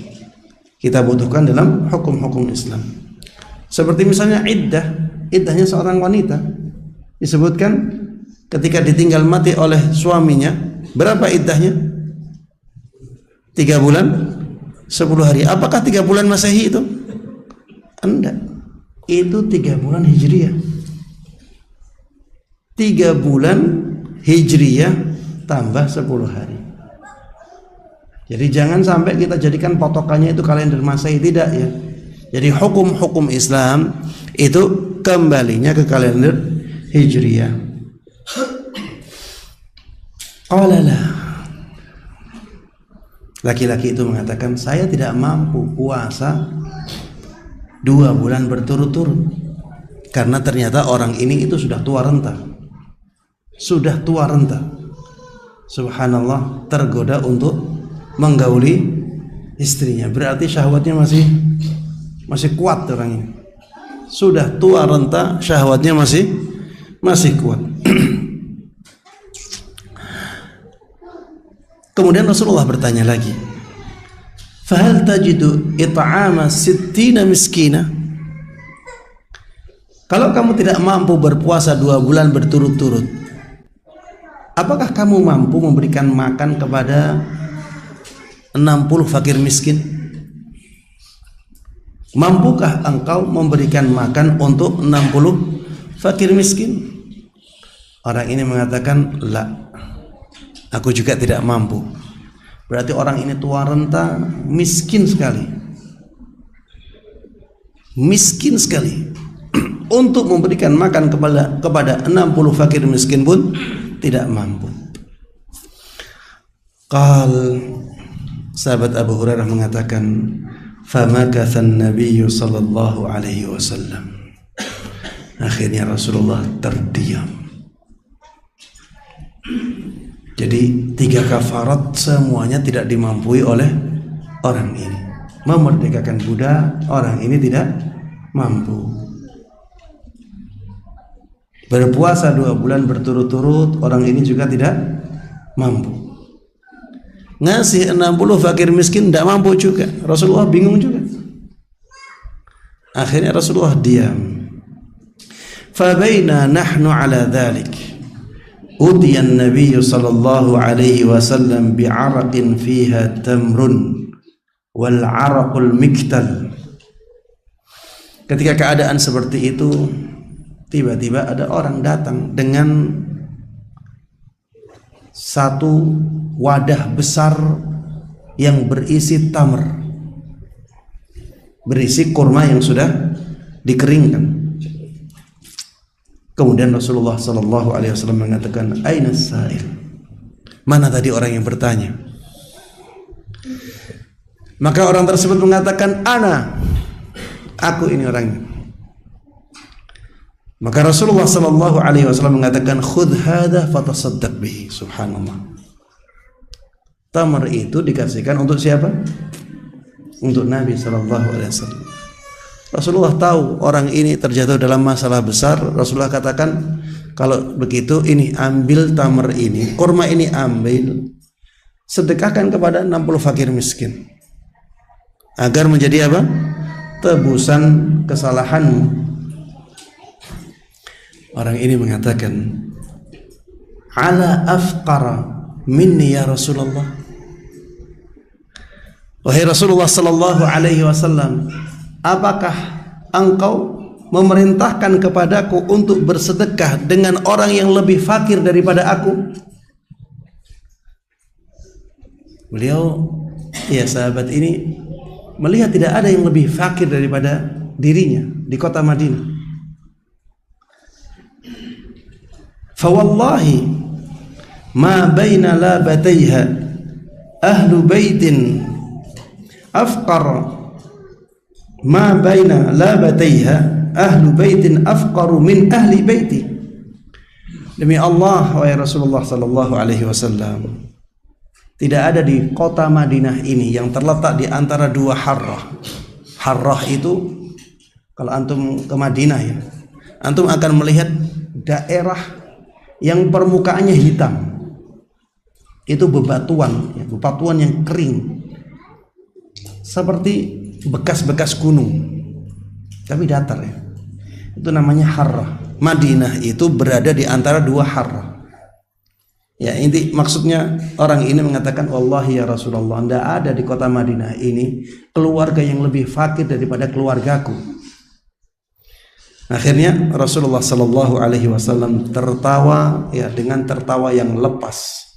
Kita butuhkan dalam hukum-hukum Islam. Seperti misalnya iddahnya seorang wanita disebutkan ketika ditinggal mati oleh suaminya, berapa iddahnya? 3 bulan 10 hari. Apakah 3 bulan Masehi itu? Enggak. Itu 3 bulan Hijriyah. 3 bulan Hijriyah tambah 10 hari. Jadi jangan sampai kita jadikan patokannya itu kalender Masehi, tidak ya. Jadi hukum-hukum Islam itu kembalinya ke kalender Hijriyah. Qala la. Laki-laki itu mengatakan, saya tidak mampu puasa 2 bulan berturut-turut. Karena ternyata orang ini itu sudah tua renta. Sudah tua renta. Subhanallah, tergoda untuk menggauli istrinya. Berarti syahwatnya masih kuat orang ini. Sudah tua renta, syahwatnya masih kuat. Kemudian Rasulullah bertanya lagi, "Fahal tajidu it'ama 60 miskina?" Kalau kamu tidak mampu berpuasa 2 bulan berturut-turut, apakah kamu mampu memberikan makan kepada 60 fakir miskin? Mampukah engkau memberikan makan untuk 60 fakir miskin? Orang ini mengatakan, la, aku juga tidak mampu. Berarti orang ini tua renta, miskin sekali. Miskin sekali. Untuk memberikan makan kepada 60 fakir miskin pun tidak mampu. Sahabat Abu Hurairah mengatakan, famakatha an-nabiy sallallahu alaihi wasallam. Akhirnya Rasulullah terdiam. Jadi 3 kafarat semuanya tidak dimampui oleh orang ini. Memerdekakan budak, orang ini tidak mampu. Berpuasa 2 bulan berturut-turut, orang ini juga tidak mampu. Ngasih 60 fakir miskin tidak mampu juga. Rasulullah bingung juga. Akhirnya Rasulullah diam. Fabaina nahnu ala dhalik, utiya an-nabiy sallallahu alaihi wasallam bi'araqin fiha tamrun wal 'araqul miktal. Ketika keadaan seperti itu, tiba-tiba ada orang datang dengan satu wadah besar yang berisi tamr, berisi kurma yang sudah dikeringkan. Kemudian Rasulullah sallallahu alaihi wasallam mengatakan, aina as-sa'il? Mana tadi orang yang bertanya? Maka orang tersebut mengatakan, aku ini orangnya. Maka Rasulullah sallallahu alaihi wasallam mengatakan, khudh hadha fatasaddaq bihi. Subhanallah. Tamar itu dikasihkan untuk siapa? Untuk Nabi sallallahu alaihi wasallam. Rasulullah tahu orang ini terjatuh dalam masalah besar. Rasulullah katakan, kalau begitu ini ambil tamar ini, kurma ini ambil, sedekahkan kepada 60 fakir miskin, agar menjadi apa? Tebusan kesalahanmu. Orang ini mengatakan, ala afqara minni ya Rasulullah. Wahai Rasulullah sallallahu alaihi wasallam, apakah engkau memerintahkan kepadaku untuk bersedekah dengan orang yang lebih fakir daripada aku? Beliau, ya sahabat ini melihat tidak ada yang lebih fakir daripada dirinya di kota Madinah. Fawallahi ma baina labatayha ahlu baitin afqar, ma baina labatayha ahlu baitin afqaru min ahli baiti. Demi Allah, wahai Rasulullah sallallahu alaihi wasallam, tidak ada di kota Madinah ini yang terletak di antara 2 harrah. Harrah itu, kalau antum ke Madinah ya, antum akan melihat daerah yang permukaannya hitam. Itu bebatuan, ya, bebatuan yang kering, seperti bekas-bekas gunung, tapi datar ya. Itu namanya harrah. Madinah itu berada di antara 2 harrah. Ya, inti maksudnya orang ini mengatakan, wallahi ya Rasulullah, tidak ada di kota Madinah ini keluarga yang lebih fakir daripada keluargaku. Akhirnya Rasulullah sallallahu alaihi wasallam tertawa, ya, dengan tertawa yang lepas.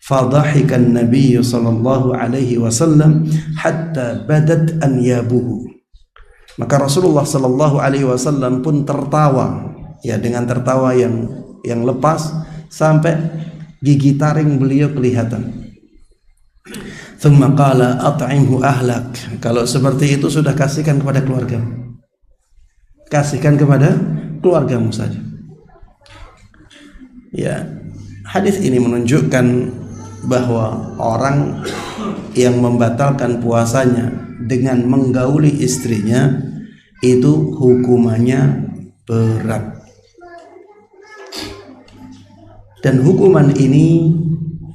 Fadhahikan Nabi sallallahu alaihi wasallam hatta badat anyabuhu. Maka Rasulullah sallallahu alaihi wasallam pun tertawa, ya, dengan tertawa yang lepas sampai gigi taring beliau kelihatan. Thumma qala at'imhu ahlak. Kalau seperti itu sudah kasihkan kepada keluargamu. Kasihkan kepada keluargamu saja. Ya, hadis ini menunjukkan bahwa orang yang membatalkan puasanya dengan menggauli istrinya itu hukumannya berat. Dan hukuman ini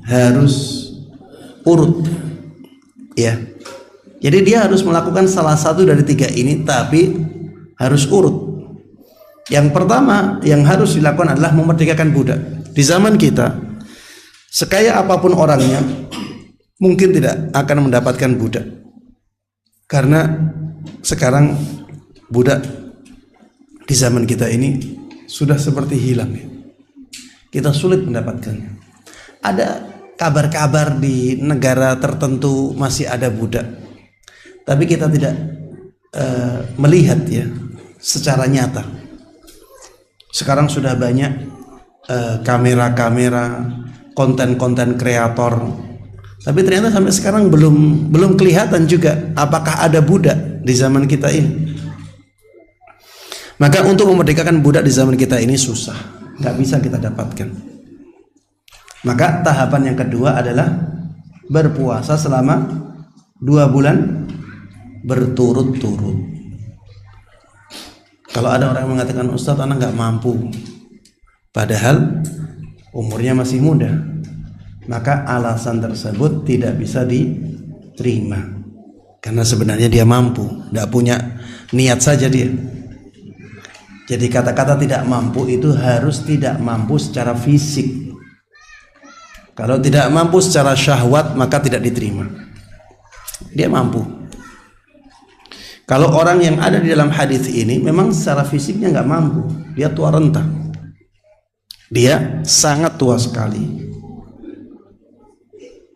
harus urut, ya. Jadi dia harus melakukan salah satu dari 3 ini, tapi harus urut. Yang pertama yang harus dilakukan adalah memerdekakan budak. Di zaman kita, sekaya apapun orangnya, mungkin tidak akan mendapatkan budak, karena sekarang budak di zaman kita ini sudah seperti hilang ya. Kita sulit mendapatkannya. Ada kabar-kabar di negara tertentu masih ada budak, tapi kita tidak melihat ya secara nyata. Sekarang sudah banyak kamera-kamera, konten-konten kreator, tapi ternyata sampai sekarang belum kelihatan juga apakah ada budak di zaman kita ini. Maka untuk memerdekakan budak di zaman kita ini susah, nggak bisa kita dapatkan. Maka tahapan yang kedua adalah berpuasa selama 2 bulan berturut-turut. Kalau ada orang yang mengatakan, Ustadz, anak nggak mampu, padahal umurnya masih muda, maka alasan tersebut tidak bisa diterima, karena sebenarnya dia mampu, nggak punya niat saja dia. Jadi kata-kata tidak mampu itu harus tidak mampu secara fisik. Kalau tidak mampu secara syahwat maka tidak diterima. Dia mampu. Kalau orang yang ada di dalam hadis ini memang secara fisiknya nggak mampu, dia tua renta, dia sangat tua sekali.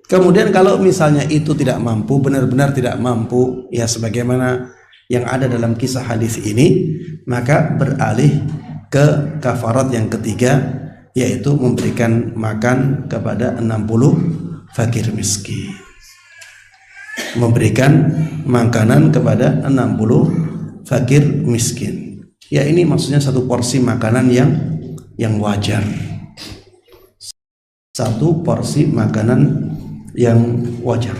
Kemudian kalau misalnya itu tidak mampu, benar-benar tidak mampu, ya sebagaimana yang ada dalam kisah hadis ini, maka beralih ke kafarat yang ketiga, yaitu memberikan makan kepada 60 fakir miskin. Memberikan makanan kepada 60 fakir miskin. Ya, ini maksudnya satu porsi makanan yang wajar. Satu porsi makanan yang wajar.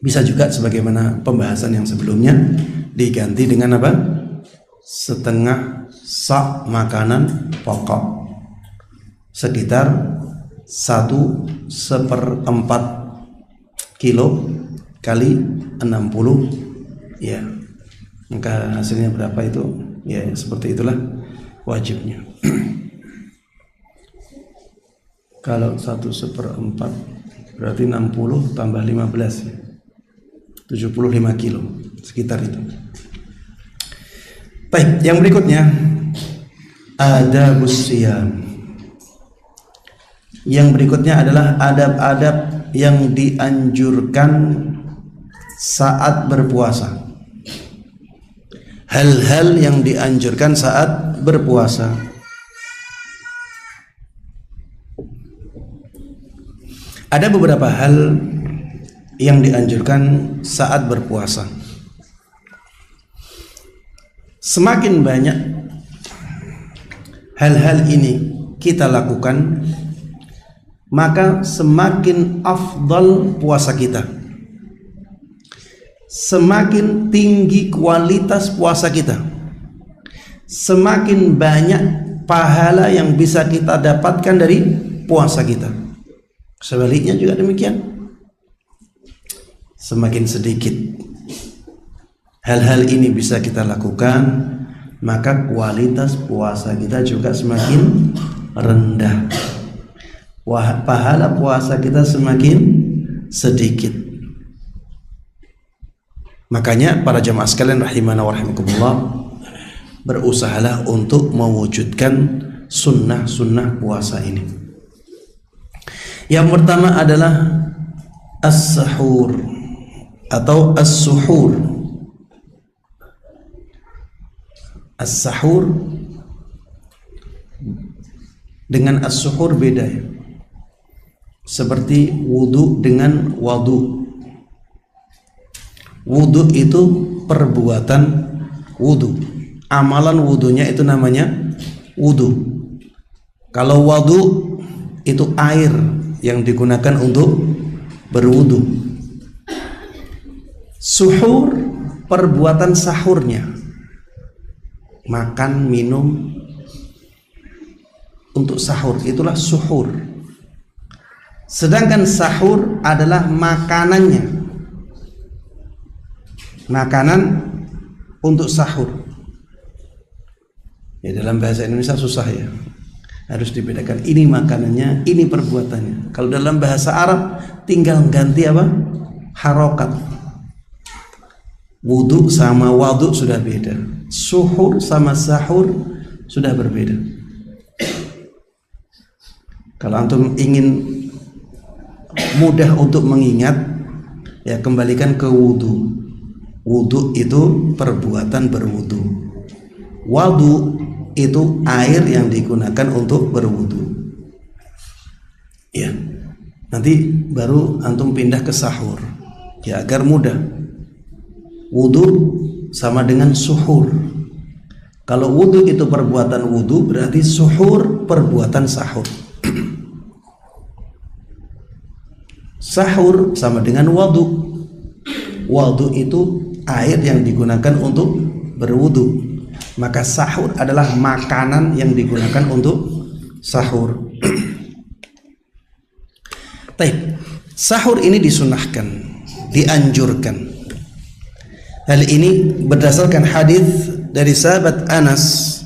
Bisa juga sebagaimana pembahasan yang sebelumnya diganti dengan apa? Setengah sak makanan pokok, sekitar 1/4 kilo kali 60, ya, maka hasilnya berapa itu? Ya seperti itulah wajibnya. Kalau 1/4 berarti 60 tambah 15 ya, 75 kilo, sekitar itu. Baik, yang berikutnya adabus siyam. Yang berikutnya adalah adab-adab yang dianjurkan saat berpuasa. Hal-hal yang dianjurkan saat berpuasa. Ada beberapa hal yang dianjurkan saat berpuasa. Semakin banyak hal-hal ini kita lakukan, maka semakin afdal puasa kita, semakin tinggi kualitas puasa kita, semakin banyak pahala yang bisa kita dapatkan dari puasa kita. Sebaliknya juga demikian, semakin sedikit hal-hal ini bisa kita lakukan, maka kualitas puasa kita juga semakin rendah. Pahala puasa kita semakin sedikit. Makanya para jamaah sekalian rahimana wa rahimakumullah, berusahalah untuk mewujudkan sunnah-sunnah puasa ini. Yang pertama adalah as-sahur atau as-suhur. As-sahur dengan as-suhur beda ya. Seperti wudu dengan wadu. Wudu itu perbuatan wudu. Amalan wudunya itu namanya wudu. Kalau wadu itu air yang digunakan untuk berwudu. Suhur perbuatan sahurnya, makan minum untuk sahur, itulah suhur. Sedangkan sahur adalah makanannya, makanan untuk sahur. Ya, dalam bahasa Indonesia susah ya, harus dibedakan, ini makanannya, ini perbuatannya. Kalau dalam bahasa Arab tinggal ganti apa? Harokat. Wudu sama waduk sudah beda. Suhur sama sahur sudah berbeda. Kalau antum ingin mudah untuk mengingat, ya kembalikan ke wudu. Wudu itu perbuatan berwudu. Wadu itu air yang digunakan untuk berwudu. Ya, nanti baru antum pindah ke sahur. Ya, agar mudah. Wudu sama dengan suhur. Kalau wudu itu perbuatan wudu, berarti suhur perbuatan sahur. Sahur sama dengan wadu. Wadu itu air yang digunakan untuk berwudu. Maka sahur adalah makanan yang digunakan untuk sahur. Baik, sahur ini disunahkan, dianjurkan. Hal ini berdasarkan hadis dari sahabat Anas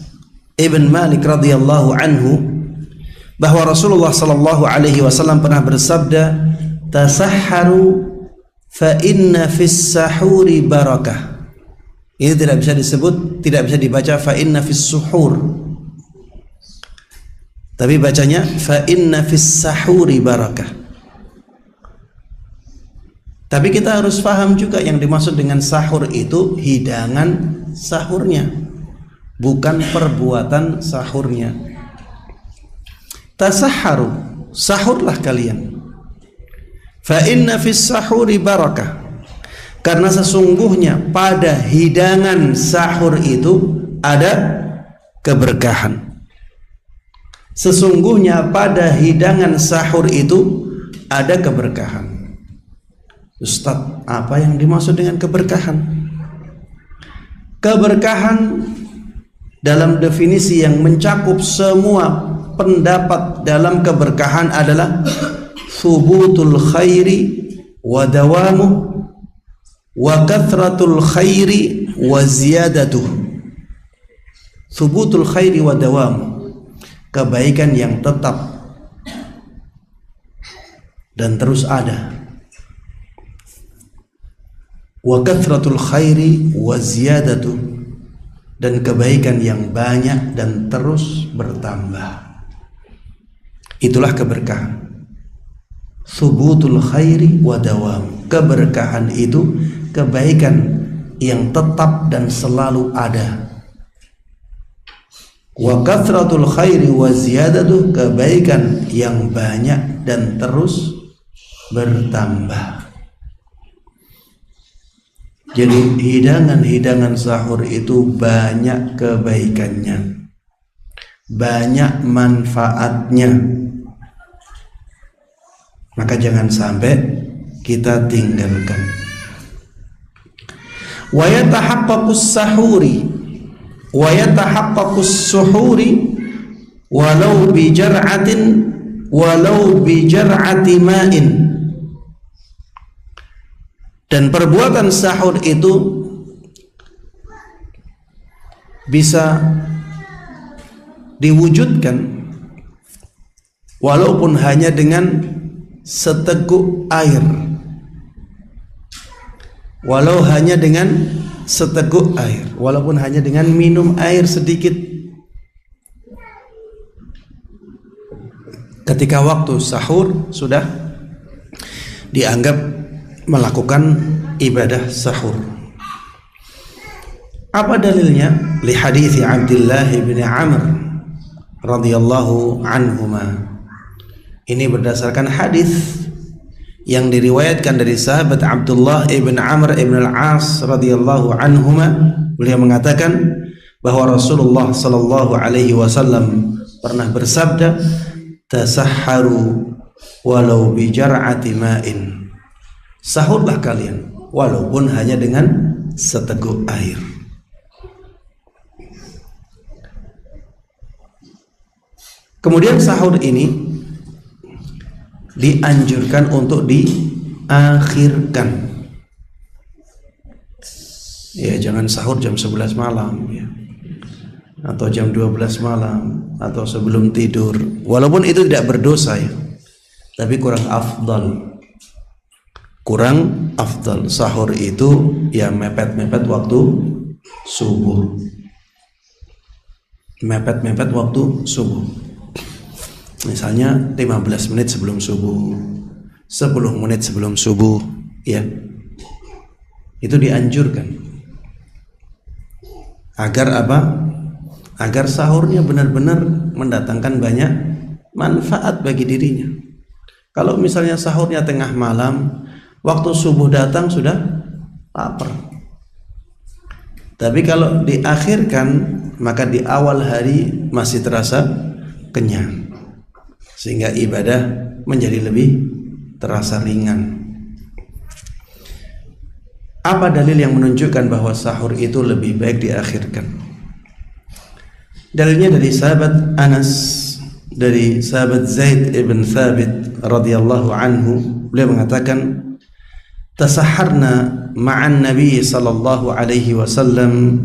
ibn Malik radhiyallahu anhu bahwa Rasulullah sallallahu alaihi wasallam pernah bersabda, "Tasahharu fa inna fis sahuri barakah." Ini tidak bisa disebut, tidak bisa dibaca fa inna fis suhur. Tapi bacanya fa inna fis sahuri barakah. Tapi kita harus paham juga yang dimaksud dengan sahur itu hidangan sahurnya, bukan perbuatan sahurnya. Tasahharu, sahurlah kalian. Fa inna fis sahuri barakah. Karena sesungguhnya pada hidangan sahur itu ada keberkahan. Sesungguhnya pada hidangan sahur itu ada keberkahan. Ustaz, apa yang dimaksud dengan keberkahan? Keberkahan dalam definisi yang mencakup semua pendapat dalam keberkahan adalah thubutul khairi wa dawamuh wa kathratul khairi wa ziyadatuh. Thubutul khairi wa dawamuh, kebaikan yang tetap dan terus ada. Wa kathratul khairi wa ziyadatuh, dan kebaikan yang banyak dan terus bertambah. Itulah keberkahan. Thubutul khairi wa dawam, keberkahan itu kebaikan yang tetap dan selalu ada. Wa kathratul khairi wa ziyadatuh, kebaikan yang banyak dan terus bertambah. Jadi hidangan-hidangan sahur itu banyak kebaikannya, banyak manfaatnya. Maka jangan sampai kita tinggalkan. Wa yatahaqqaqus sahuri wa yatahaqqaqus suhuri walau bi jar'atin walau bi jar'ati ma'in. Dan perbuatan sahur itu bisa diwujudkan walaupun hanya dengan seteguk air, walau hanya dengan seteguk air, walaupun hanya dengan minum air sedikit. Ketika waktu sahur sudah dianggap melakukan ibadah sahur. Apa dalilnya? Li hadithi Abdullah bin Amr radhiyallahu anhuma. Ini berdasarkan hadis yang diriwayatkan dari sahabat Abdullah ibn Amr ibn al-As radhiyallahu anhuma. Beliau mengatakan bahwa Rasulullah sallallahu alaihi wasallam pernah bersabda, "Tasahharu walau bi jar'ati ma'in." Sahurlah kalian walaupun hanya dengan seteguk air. Kemudian sahur ini dianjurkan untuk diakhirkan. Ya, jangan sahur jam 11 malam ya. Atau jam 12 malam atau sebelum tidur. Walaupun itu tidak berdosa ya, tapi kurang afdal. kurang afdal. Sahur itu ya mepet-mepet waktu subuh. Mepet-mepet waktu subuh. Misalnya 15 menit sebelum subuh, 10 menit sebelum subuh, ya. Itu dianjurkan. Agar apa? Agar sahurnya benar-benar mendatangkan banyak manfaat bagi dirinya. Kalau misalnya sahurnya tengah malam, waktu subuh datang sudah lapar. Tapi kalau diakhirkan, maka di awal hari masih terasa kenyang, sehingga ibadah menjadi lebih terasa ringan. Apa dalil yang menunjukkan bahwa sahur itu lebih baik diakhirkan? Dalilnya dari sahabat Anas, dari sahabat Zaid ibn Thabit radhiyallahu anhu. Beliau mengatakan, tasaharna ma'an Nabi sallallahu alaihi wasallam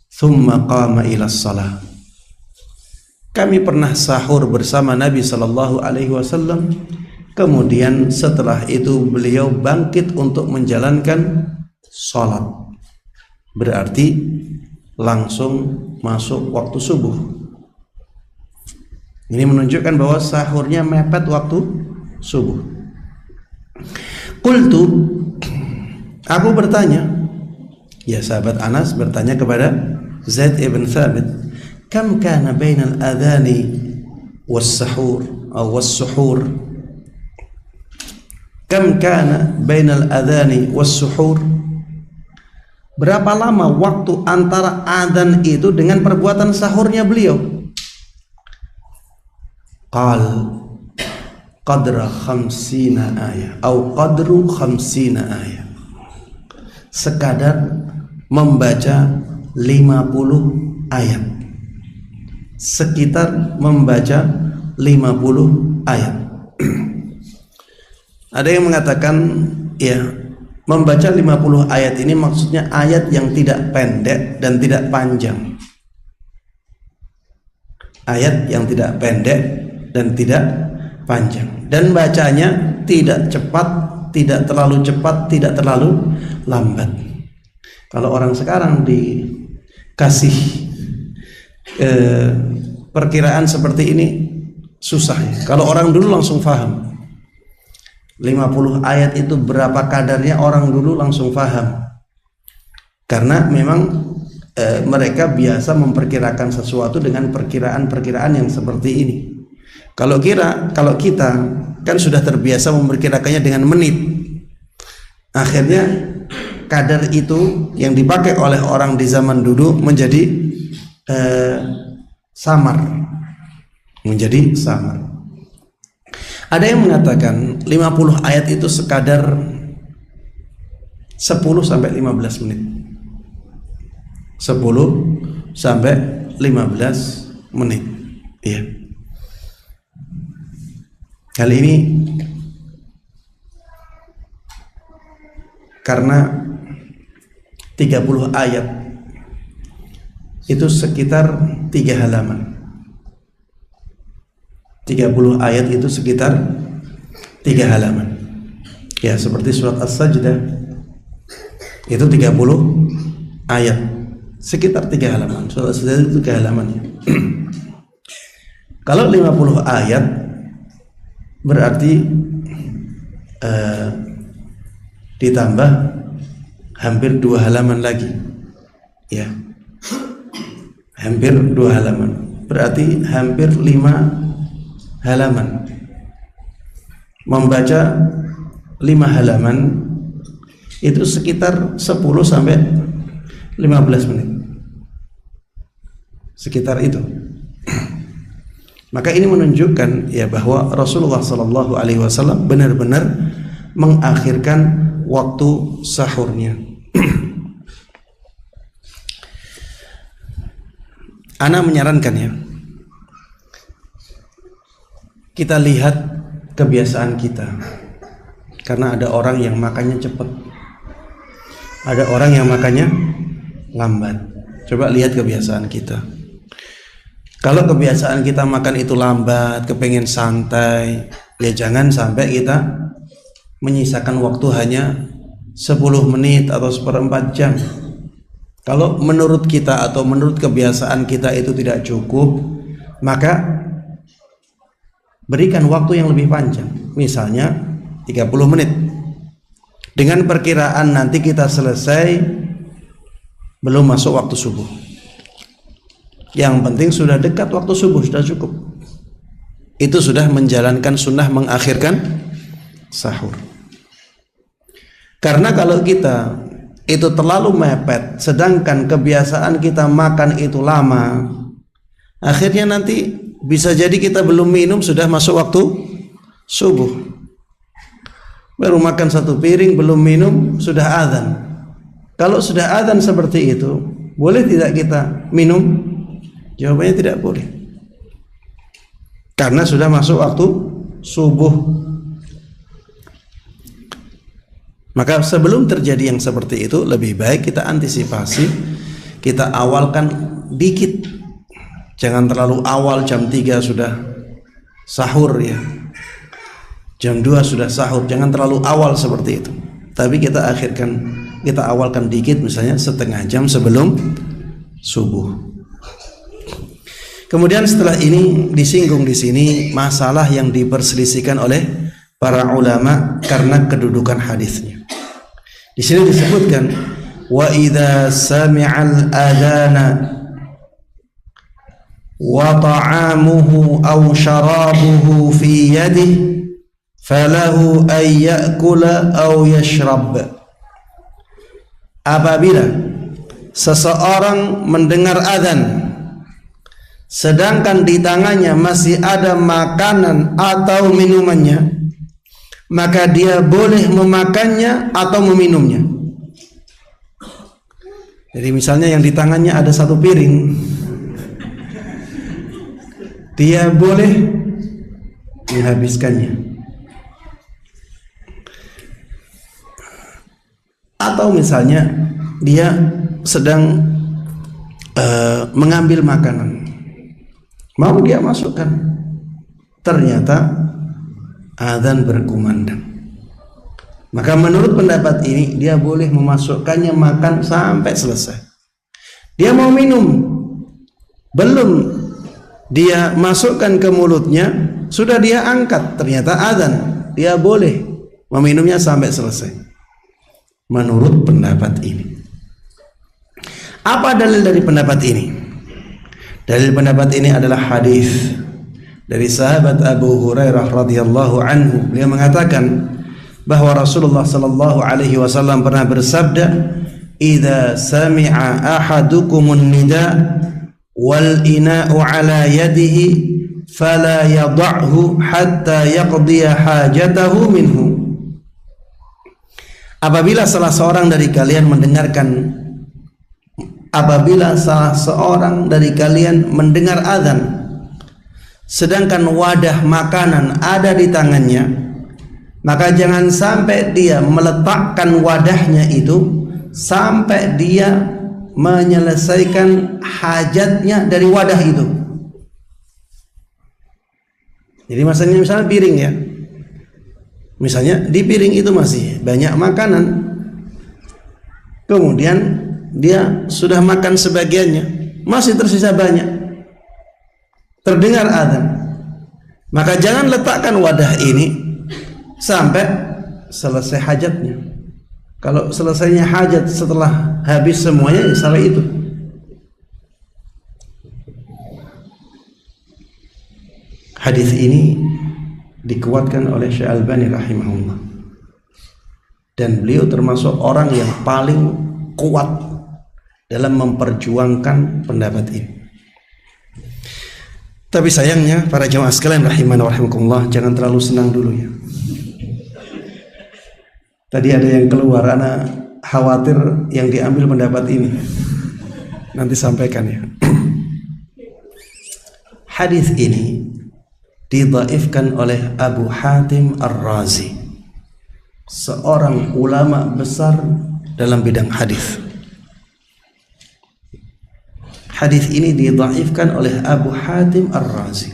thumma qama ila shalah. Kami pernah sahur bersama Nabi sallallahu alaihi wasallam, kemudian setelah itu beliau bangkit untuk menjalankan salat. Berarti langsung masuk waktu subuh. Ini menunjukkan bahwa sahurnya mepet waktu subuh. Qultu, aku bertanya, ya sahabat Anas bertanya kepada Zaid ibn Thabit, kam kana bainal adhani was-sahur atau was-suhur? Kam kana bainal adhani was-suhur? Berapa lama waktu antara adzan itu dengan perbuatan sahurnya beliau? Qal qadra 50 ayat atau qadru 50 ayat. Sekadar membaca 50 ayat. Sekitar membaca 50 ayat. Ada yang mengatakan ya, membaca 50 ayat ini maksudnya ayat yang tidak pendek dan tidak panjang. Ayat yang tidak pendek dan tidak panjang, dan bacanya tidak cepat, tidak terlalu cepat, tidak terlalu lambat. Kalau orang sekarang dikasih perkiraan seperti ini susah ya. Kalau orang dulu langsung paham 50 ayat itu berapa kadarnya, orang dulu langsung paham, karena memang mereka biasa memperkirakan sesuatu dengan perkiraan-perkiraan yang seperti ini. Kalau kita kan sudah terbiasa memperkirakannya dengan menit, akhirnya kadar itu yang dipakai oleh orang di zaman dulu menjadi samar. Ada yang mengatakan 50 ayat itu sekadar 10 sampai 15 menit. 10 sampai 15 menit. Iya. Kali ini karena 30 ayat itu sekitar 3 halaman. 30 ayat itu sekitar 3 halaman. Ya, seperti surat As-Sajdah itu 30 ayat, sekitar 3 halaman. Surat As-Sajdah itu 3 halaman ya. Kalau 50 ayat berarti ditambah hampir 2 halaman lagi. Ya. Hampir 2 halaman. Berarti hampir 5 halaman. Membaca 5 halaman itu sekitar 10 sampai 15 menit. Sekitar itu. Maka ini menunjukkan ya bahwa Rasulullah sallallahu alaihi wasallam benar-benar mengakhirkan waktu sahurnya. Ana menyarankan ya, kita lihat kebiasaan kita, karena ada orang yang makannya cepat, ada orang yang makannya lambat. Coba lihat kebiasaan kita. Kalau kebiasaan kita makan itu lambat, kepengen santai, ya jangan sampai kita menyisakan waktu hanya 10 menit atau seperempat jam. Kalau menurut kita atau menurut kebiasaan kita itu tidak cukup, maka berikan waktu yang lebih panjang, misalnya 30 menit. Dengan perkiraan nanti kita selesai belum masuk waktu subuh. Yang penting sudah dekat waktu subuh, sudah cukup. Itu sudah menjalankan sunnah mengakhirkan sahur. Karena kalau kita itu terlalu mepet, sedangkan kebiasaan kita makan itu lama, akhirnya nanti bisa jadi kita belum minum sudah masuk waktu subuh. Baru makan 1 piring, belum minum sudah azan. Kalau sudah azan seperti itu, boleh tidak kita minum? Jawabannya tidak boleh, karena sudah masuk waktu subuh. Maka sebelum terjadi yang seperti itu, lebih baik kita antisipasi, kita awalkan dikit. Jangan terlalu awal jam 3 sudah sahur ya, jam 2 sudah sahur. Jangan terlalu awal seperti itu. Tapi kita awalkan dikit, misalnya setengah jam sebelum subuh. Kemudian setelah ini disinggung di sini masalah yang diperselisihkan oleh para ulama karena kedudukan hadisnya. Di sini disebutkan wa idza sami'al adana wa ta'amuhu aw sharabuhu fi yadihi falahu ay ya'kula aw yashrab. Apabila seseorang mendengar azan sedangkan di tangannya masih ada makanan atau minumannya, maka dia boleh memakannya atau meminumnya. Jadi misalnya yang di tangannya ada 1 piring, dia boleh menghabiskannya. Atau misalnya dia sedang mengambil makanan, mau dia masukkan, ternyata azan berkumandang, maka menurut pendapat ini dia boleh memasukkannya, makan sampai selesai. Dia mau minum, belum dia masukkan ke mulutnya, sudah dia angkat, ternyata azan, dia boleh meminumnya sampai selesai. Menurut pendapat ini. Apa dalil dari pendapat ini? Dalil pendapat ini adalah hadis dari sahabat Abu Hurairah radhiyallahu anhu. Beliau mengatakan bahwa Rasulullah sallallahu alaihi wasallam pernah bersabda, "Idza sami'a ahadukumun nida wal ina'u ala yadihi fala yad'hu hatta yaqdiya hajatahu minhu." Apabila salah seorang dari kalian mendengar azan sedangkan wadah makanan ada di tangannya, maka jangan sampai dia meletakkan wadahnya itu sampai dia menyelesaikan hajatnya dari wadah itu. Jadi misalnya piring ya, misalnya di piring itu masih banyak makanan, kemudian dia sudah makan sebagiannya, masih tersisa banyak, terdengar azan, maka jangan letakkan wadah ini sampai selesai hajatnya. Kalau selesainya hajat setelah habis semuanya, ya salah itu. Hadis ini dikuatkan oleh Syekh Albani rahimahullah, dan beliau termasuk orang yang paling kuat dalam memperjuangkan pendapat ini. Tapi sayangnya para jamaah sekalian rahimani wa rahimakumullah, jangan terlalu senang dulu ya. Tadi ada yang keluar, ana khawatir yang diambil pendapat ini. Nanti sampaikan ya. Hadis ini didhaifkan oleh Abu Hatim Ar-Razi, seorang ulama besar dalam bidang hadis. Hadis ini didhaifkan oleh Abu Hatim Ar-Razi,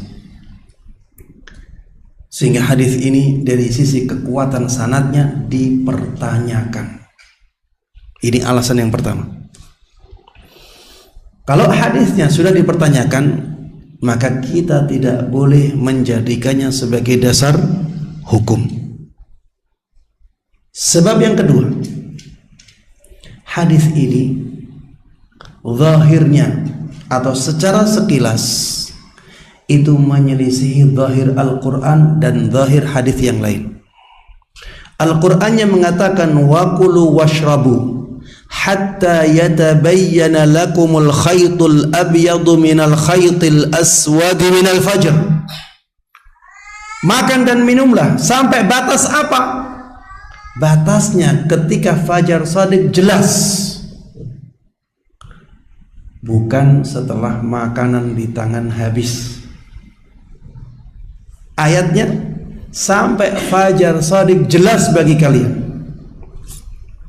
sehingga hadis ini dari sisi kekuatan sanadnya dipertanyakan. Ini alasan yang pertama. Kalau hadisnya sudah dipertanyakan, maka kita tidak boleh menjadikannya sebagai dasar hukum. Sebab yang kedua, hadis ini zahirnya atau secara sekilas itu menyelisihi zahir Al-Quran dan zahir hadis yang lain. Al-Qurannya mengatakan wa kulu washrabu hatta yatabayyana lakumul khaytul abyadu minal khaytil aswadi minal fajr. Makan dan minumlah sampai batas apa? Batasnya ketika fajar shadiq jelas, bukan setelah makanan di tangan habis. Ayatnya sampai fajar shadiq jelas bagi kalian,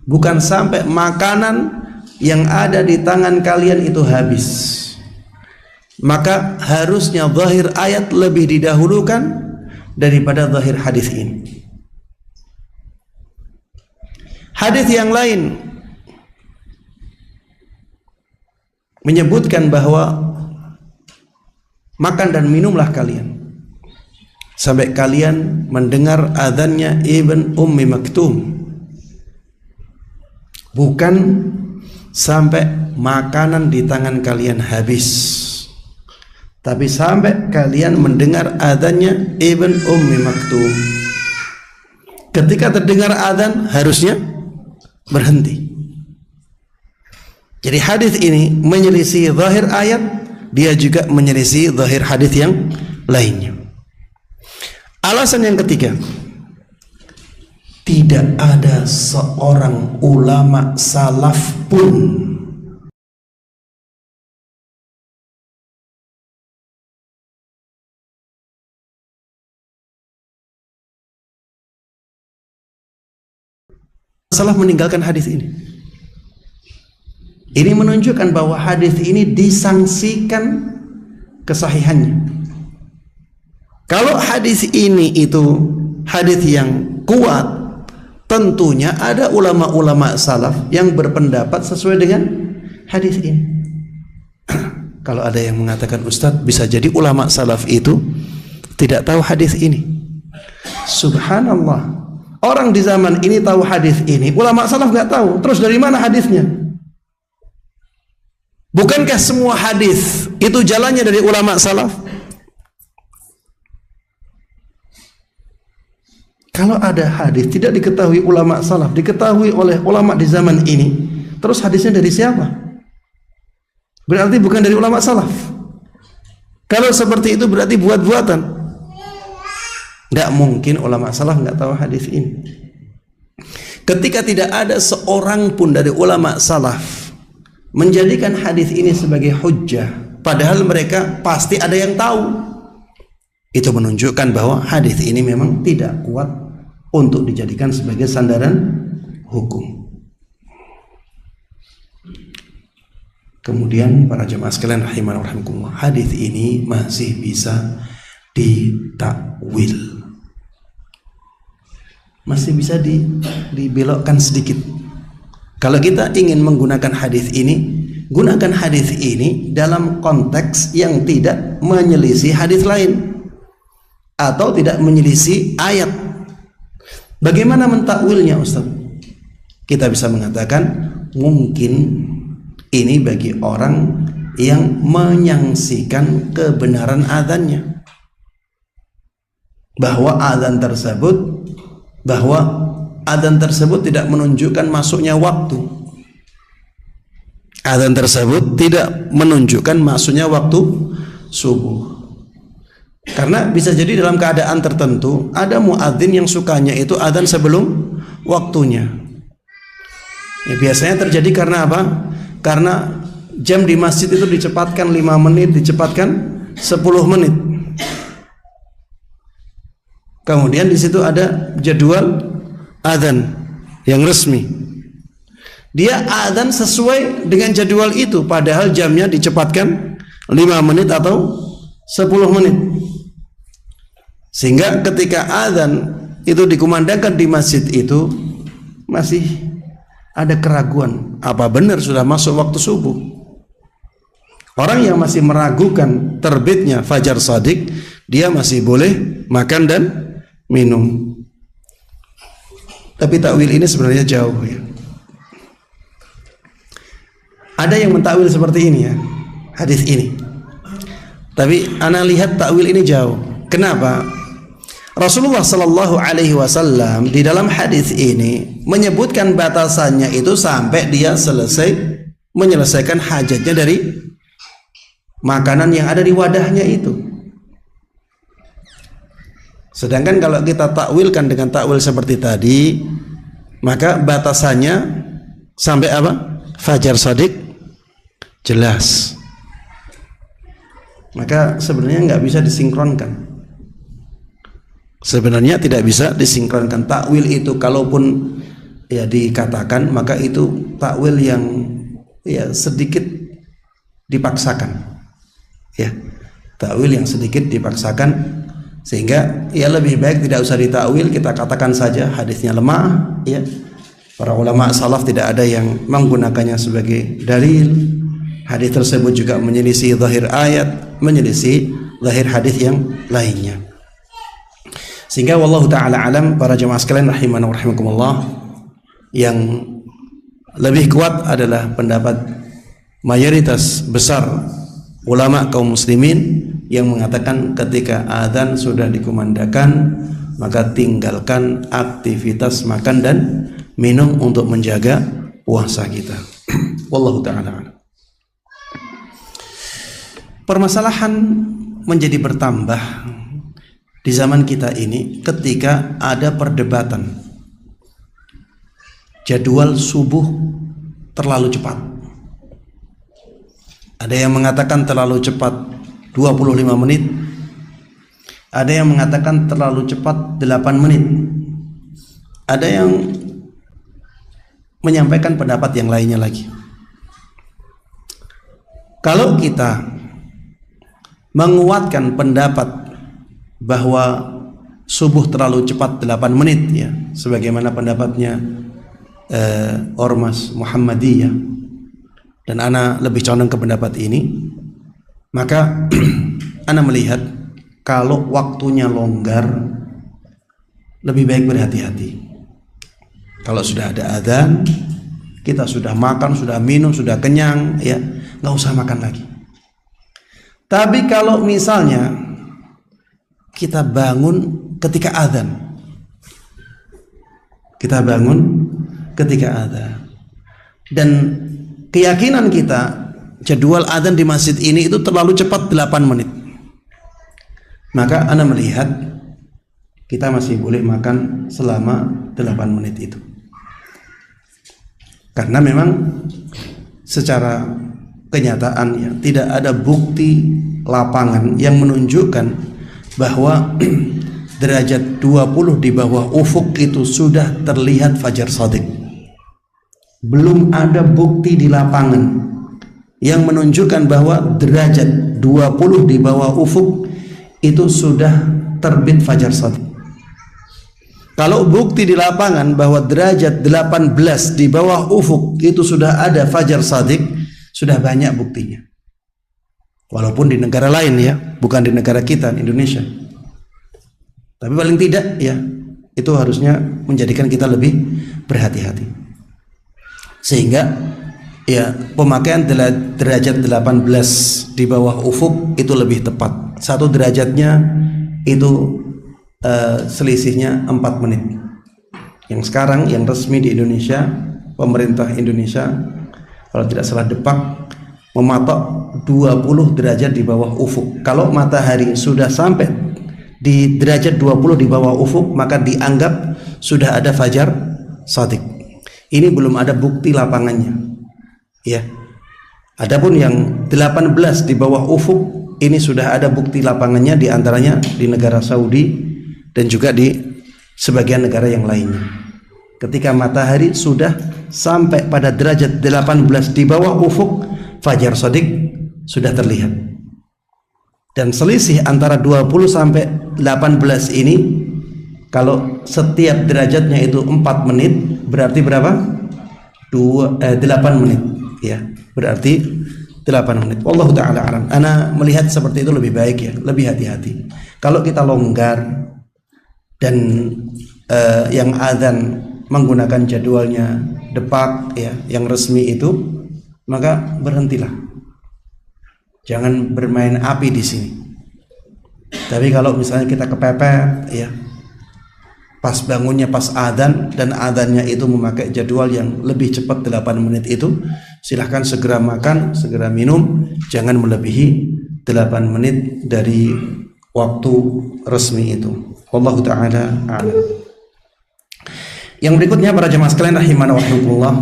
bukan sampai makanan yang ada di tangan kalian itu habis. Maka harusnya zahir ayat lebih didahulukan daripada zahir hadis ini. Hadis yang lain menyebutkan bahwa makan dan minumlah kalian sampai kalian mendengar adzannya Ibn Ummi Maktum, bukan sampai makanan di tangan kalian habis, tapi sampai kalian mendengar adzannya Ibn Ummi Maktum. Ketika terdengar adzan harusnya berhenti. Jadi hadis ini menyelisih zahir ayat, dia juga menyelisih zahir hadis yang lainnya. Alasan yang ketiga, tidak ada seorang ulama salaf pun salah meninggalkan hadis ini. Ini menunjukkan bahwa hadis ini disangsikan kesahihannya. Kalau hadis ini itu hadis yang kuat, tentunya ada ulama-ulama salaf yang berpendapat sesuai dengan hadis ini. Kalau ada yang mengatakan, Ustadz, bisa jadi ulama salaf itu tidak tahu hadis ini. Subhanallah, orang di zaman ini tahu hadis ini, ulama salaf nggak tahu. Terus dari mana hadisnya? Bukankah semua hadis itu jalannya dari ulama salaf? Kalau ada hadis tidak diketahui ulama salaf, diketahui oleh ulama di zaman ini, terus hadisnya dari siapa? Berarti bukan dari ulama salaf. Kalau seperti itu berarti buat-buatan. Tidak mungkin ulama salaf nggak tahu hadis ini. Ketika tidak ada seorang pun dari ulama salaf menjadikan hadis ini sebagai hujjah, padahal mereka pasti ada yang tahu, itu menunjukkan bahwa hadis ini memang tidak kuat untuk dijadikan sebagai sandaran hukum. Kemudian para jemaah sekalian rahimani wa rahimakumullah, hadis ini masih bisa ditakwil, masih bisa dibelokkan sedikit. Kalau kita ingin menggunakan hadis ini, gunakan hadis ini dalam konteks yang tidak menyelisih hadis lain atau tidak menyelisih ayat. Bagaimana mentakwilnya, Ustaz? Kita bisa mengatakan mungkin ini bagi orang yang menyaksikan kebenaran adzannya, bahwa adzan tersebut tidak menunjukkan masuknya waktu. Adzan tersebut tidak menunjukkan masuknya waktu subuh. Karena bisa jadi dalam keadaan tertentu ada muadzin yang sukanya itu adzan sebelum waktunya. Ya, biasanya terjadi karena apa? Karena jam di masjid itu dicepatkan 5 menit, dicepatkan 10 menit. Kemudian di situ ada jadwal adzan yang resmi. Dia adzan sesuai dengan jadwal itu, padahal jamnya dicepatkan 5 menit atau 10 menit. Sehingga ketika azan itu dikumandangkan di masjid itu masih ada keraguan, apa benar sudah masuk waktu subuh. Orang yang masih meragukan terbitnya fajar shadiq, dia masih boleh makan dan minum. Tapi takwil ini sebenarnya jauh ya. Ada yang mentakwil seperti ini ya, hadis ini. Tapi ana lihat takwil ini jauh. Kenapa? Rasulullah Sallallahu Alaihi Wasallam di dalam hadis ini menyebutkan batasannya itu sampai dia selesai menyelesaikan hajatnya dari makanan yang ada di wadahnya itu. Sedangkan kalau kita takwilkan dengan takwil seperti tadi, maka batasannya sampai apa? Fajar shadiq jelas. Maka sebenarnya nggak bisa disinkronkan. Sebenarnya tidak bisa disinkronkan. Takwil itu kalaupun ya dikatakan, maka itu takwil yang ya sedikit dipaksakan. Ya, takwil yang sedikit dipaksakan, sehingga ya lebih baik tidak usah ditakwil, kita katakan saja hadisnya lemah. Ya, para ulama salaf tidak ada yang menggunakannya sebagai dalil. Hadis tersebut juga menyelisih zahir ayat, menyelisih zahir hadis yang lainnya. Sehingga wallahu taala alam, para jemaah sekalian rahimana wa rahimakumullah, yang lebih kuat adalah pendapat mayoritas besar ulama kaum muslimin yang mengatakan ketika adzan sudah dikumandangkan, maka tinggalkan aktivitas makan dan minum untuk menjaga puasa kita. Wallahu taala alam. Permasalahan menjadi bertambah di zaman kita ini ketika ada perdebatan jadwal subuh terlalu cepat. Ada yang mengatakan terlalu cepat 25 menit, ada yang mengatakan terlalu cepat 8 menit, ada yang menyampaikan pendapat yang lainnya lagi. Kalau kita menguatkan pendapat bahwa subuh terlalu cepat 8 menit ya, sebagaimana pendapatnya Ormas Muhammadiyah, dan ana lebih condong ke pendapat ini, maka ana melihat kalau waktunya longgar lebih baik berhati-hati. Kalau sudah ada adzan, kita sudah makan, sudah minum, sudah kenyang ya, nggak usah makan lagi. Tapi kalau misalnya kita bangun ketika adzan, dan keyakinan kita jadwal adzan di masjid ini itu terlalu cepat 8 menit, maka ana melihat kita masih boleh makan selama 8 menit itu, karena memang secara kenyataan ya tidak ada bukti lapangan yang menunjukkan bahwa derajat 20 di bawah ufuk itu sudah terlihat fajar shadiq. Belum ada bukti di lapangan yang menunjukkan bahwa derajat 20 di bawah ufuk itu sudah terbit fajar shadiq. Kalau bukti di lapangan bahwa derajat 18 di bawah ufuk itu sudah ada fajar shadiq, sudah banyak buktinya. Walaupun di negara lain ya, bukan di negara kita Indonesia. Tapi paling tidak ya, itu harusnya menjadikan kita lebih berhati-hati. Sehingga ya pemakaian derajat 18 di bawah ufuk itu lebih tepat. Satu derajatnya itu selisihnya 4 menit. Yang sekarang yang resmi di Indonesia, pemerintah Indonesia kalau tidak salah Depak mematok 20 derajat di bawah ufuk. Kalau matahari sudah sampai di derajat 20 di bawah ufuk, maka dianggap sudah ada fajar shadiq. Ini belum ada bukti lapangannya ya. Adapun yang 18 di bawah ufuk, ini sudah ada bukti lapangannya, di antaranya di negara Saudi dan juga di sebagian negara yang lainnya. Ketika matahari sudah sampai pada derajat 18 di bawah ufuk, fajar shadiq sudah terlihat. Dan selisih antara 20 sampai 18 ini, kalau setiap derajatnya itu 4 menit, berarti berapa? 8 menit ya. Berarti 8 menit. Wallahu ta'ala alam. Ana melihat seperti itu lebih baik ya, lebih hati-hati. Kalau kita longgar dan yang adzan menggunakan jadwalnya depak ya, yang resmi itu, maka berhentilah. Jangan bermain api di sini. Tapi kalau misalnya kita kepepet ya, pas bangunnya pas adzan dan adzannya itu memakai jadwal yang lebih cepat 8 menit itu, silahkan segera makan, segera minum, jangan melebihi 8 menit dari waktu resmi itu. Wallahu ta'ala a'lam. Yang berikutnya para jemaah sekalian rahimana wa rahimakumullah,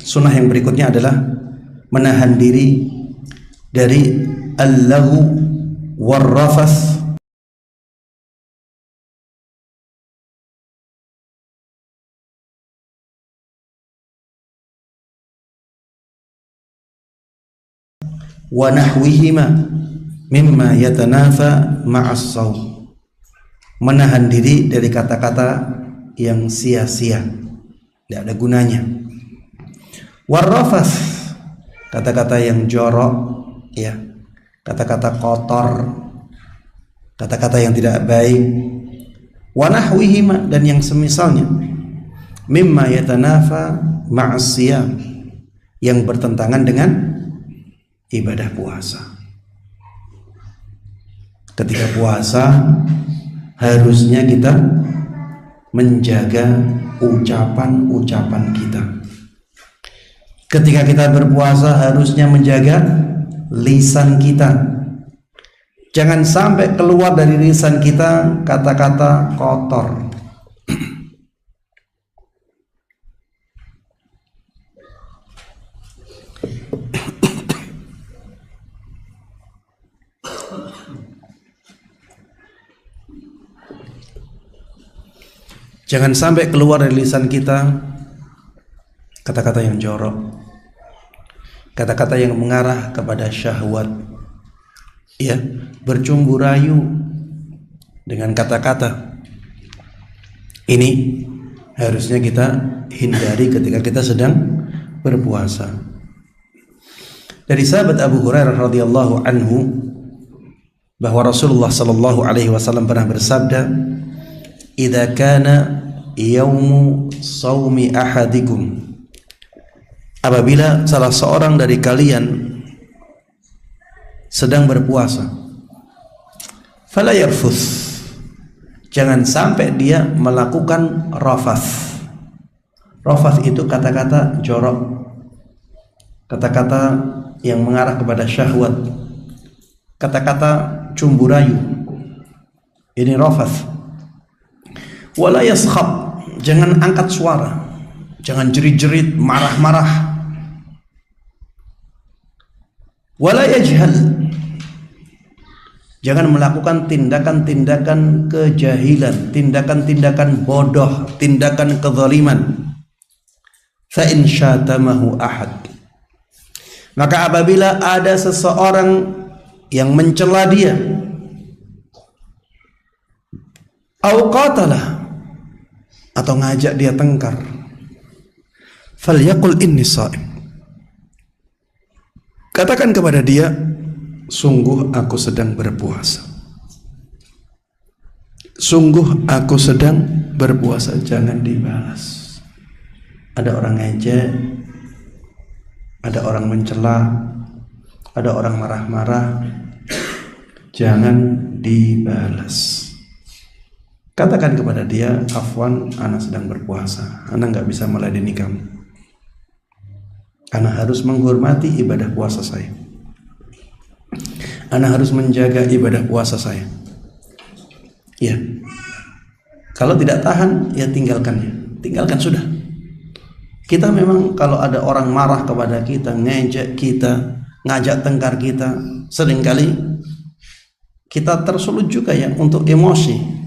sunnah yang berikutnya adalah menahan diri dari al-laghu war-rafath wa nahwihima mimma yatanafa ma'as shaum. Menahan diri dari kata-kata yang sia-sia, tidak ada gunanya. Warrafas, kata-kata yang jorok ya, kata-kata kotor, kata-kata yang tidak baik. Wa nahwihima, dan yang semisalnya, mimma yatanafa ma'as siyam, yang bertentangan dengan ibadah puasa. Ketika puasa harusnya kita menjaga ucapan-ucapan kita. Ketika kita berpuasa harusnya menjaga lisan kita. Jangan sampai keluar dari lisan kita kata-kata kotor. Jangan sampai keluar dari lisan kita kata-kata yang jorok, kata-kata yang mengarah kepada syahwat, ya, bercumbu rayu dengan kata-kata. Ini harusnya kita hindari ketika kita sedang berpuasa. Dari sahabat Abu Hurairah radhiyallahu anhu bahwa Rasulullah sallallahu alaihi wasallam pernah bersabda, "Idza kana yaumu shaumi ahadikum," apabila salah seorang dari kalian sedang berpuasa, fala yarfuth, jangan sampai dia melakukan rafath. Rafath itu kata-kata jorok, kata-kata yang mengarah kepada syahwat, kata-kata cumbu rayu. Ini rafath. Wala yaskhab, jangan angkat suara, jangan jerit-jerit, marah-marah. Wala yajhal, jangan melakukan tindakan-tindakan kejahilan, tindakan-tindakan bodoh, tindakan kezaliman. Fa in syatamahu ahad, maka apabila ada seseorang yang mencela dia, au qatalah, atau ngajak dia tengkar, falyaqul inni shaim, katakan kepada dia, sungguh aku sedang berpuasa. Sungguh aku sedang berpuasa. Jangan dibalas. Ada orang ngejek, ada orang mencela, ada orang marah-marah, jangan dibalas. Katakan kepada dia, afwan, ana sedang berpuasa, ana nggak bisa meladeni kamu. Ana harus menghormati ibadah puasa saya. Ana harus menjaga ibadah puasa saya. Ya, kalau tidak tahan, ya tinggalkannya. Tinggalkan sudah. Kita memang kalau ada orang marah kepada kita, ngejek kita, ngajak tengkar kita, seringkali kita tersulut juga ya untuk emosi.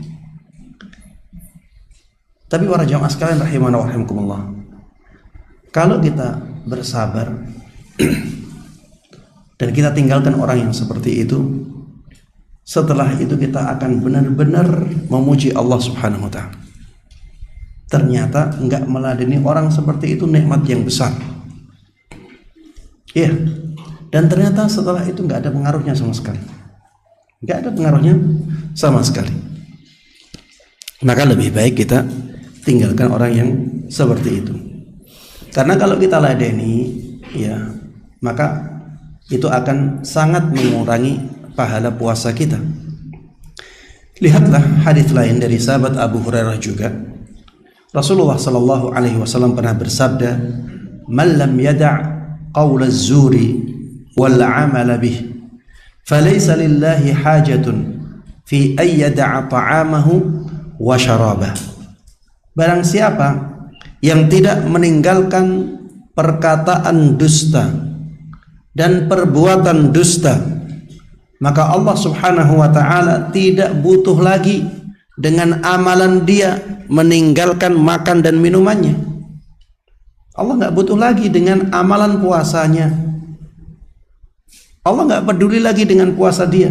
Tapi para jamaah sekalian rahimana wa rahimakumullah, kalau kita bersabar dan kita tinggalkan orang yang seperti itu, setelah itu kita akan benar-benar memuji Allah Subhanahu wa ta'ala. Ternyata enggak meladeni orang seperti itu nikmat yang besar. Iya. Dan ternyata setelah itu enggak ada pengaruhnya sama sekali. Enggak ada pengaruhnya sama sekali. Maka lebih baik kita tinggalkan orang yang seperti itu. Karena kalau kita ladeni, ya, maka itu akan sangat mengurangi pahala puasa kita. Lihatlah hadis lain dari sahabat Abu Hurairah juga. Rasulullah sallallahu alaihi wasallam pernah bersabda, "Man lam yada' qaul az-zuri wal 'amala bih, falaysa lillahi hajatun fi ay yada'a ta'amahu wa syarabah." Barang siapa yang tidak meninggalkan perkataan dusta dan perbuatan dusta, maka Allah Subhanahu wa ta'ala tidak butuh lagi dengan amalan dia meninggalkan makan dan minumannya. Allah nggak butuh lagi dengan amalan puasanya. Allah nggak peduli lagi dengan puasa dia.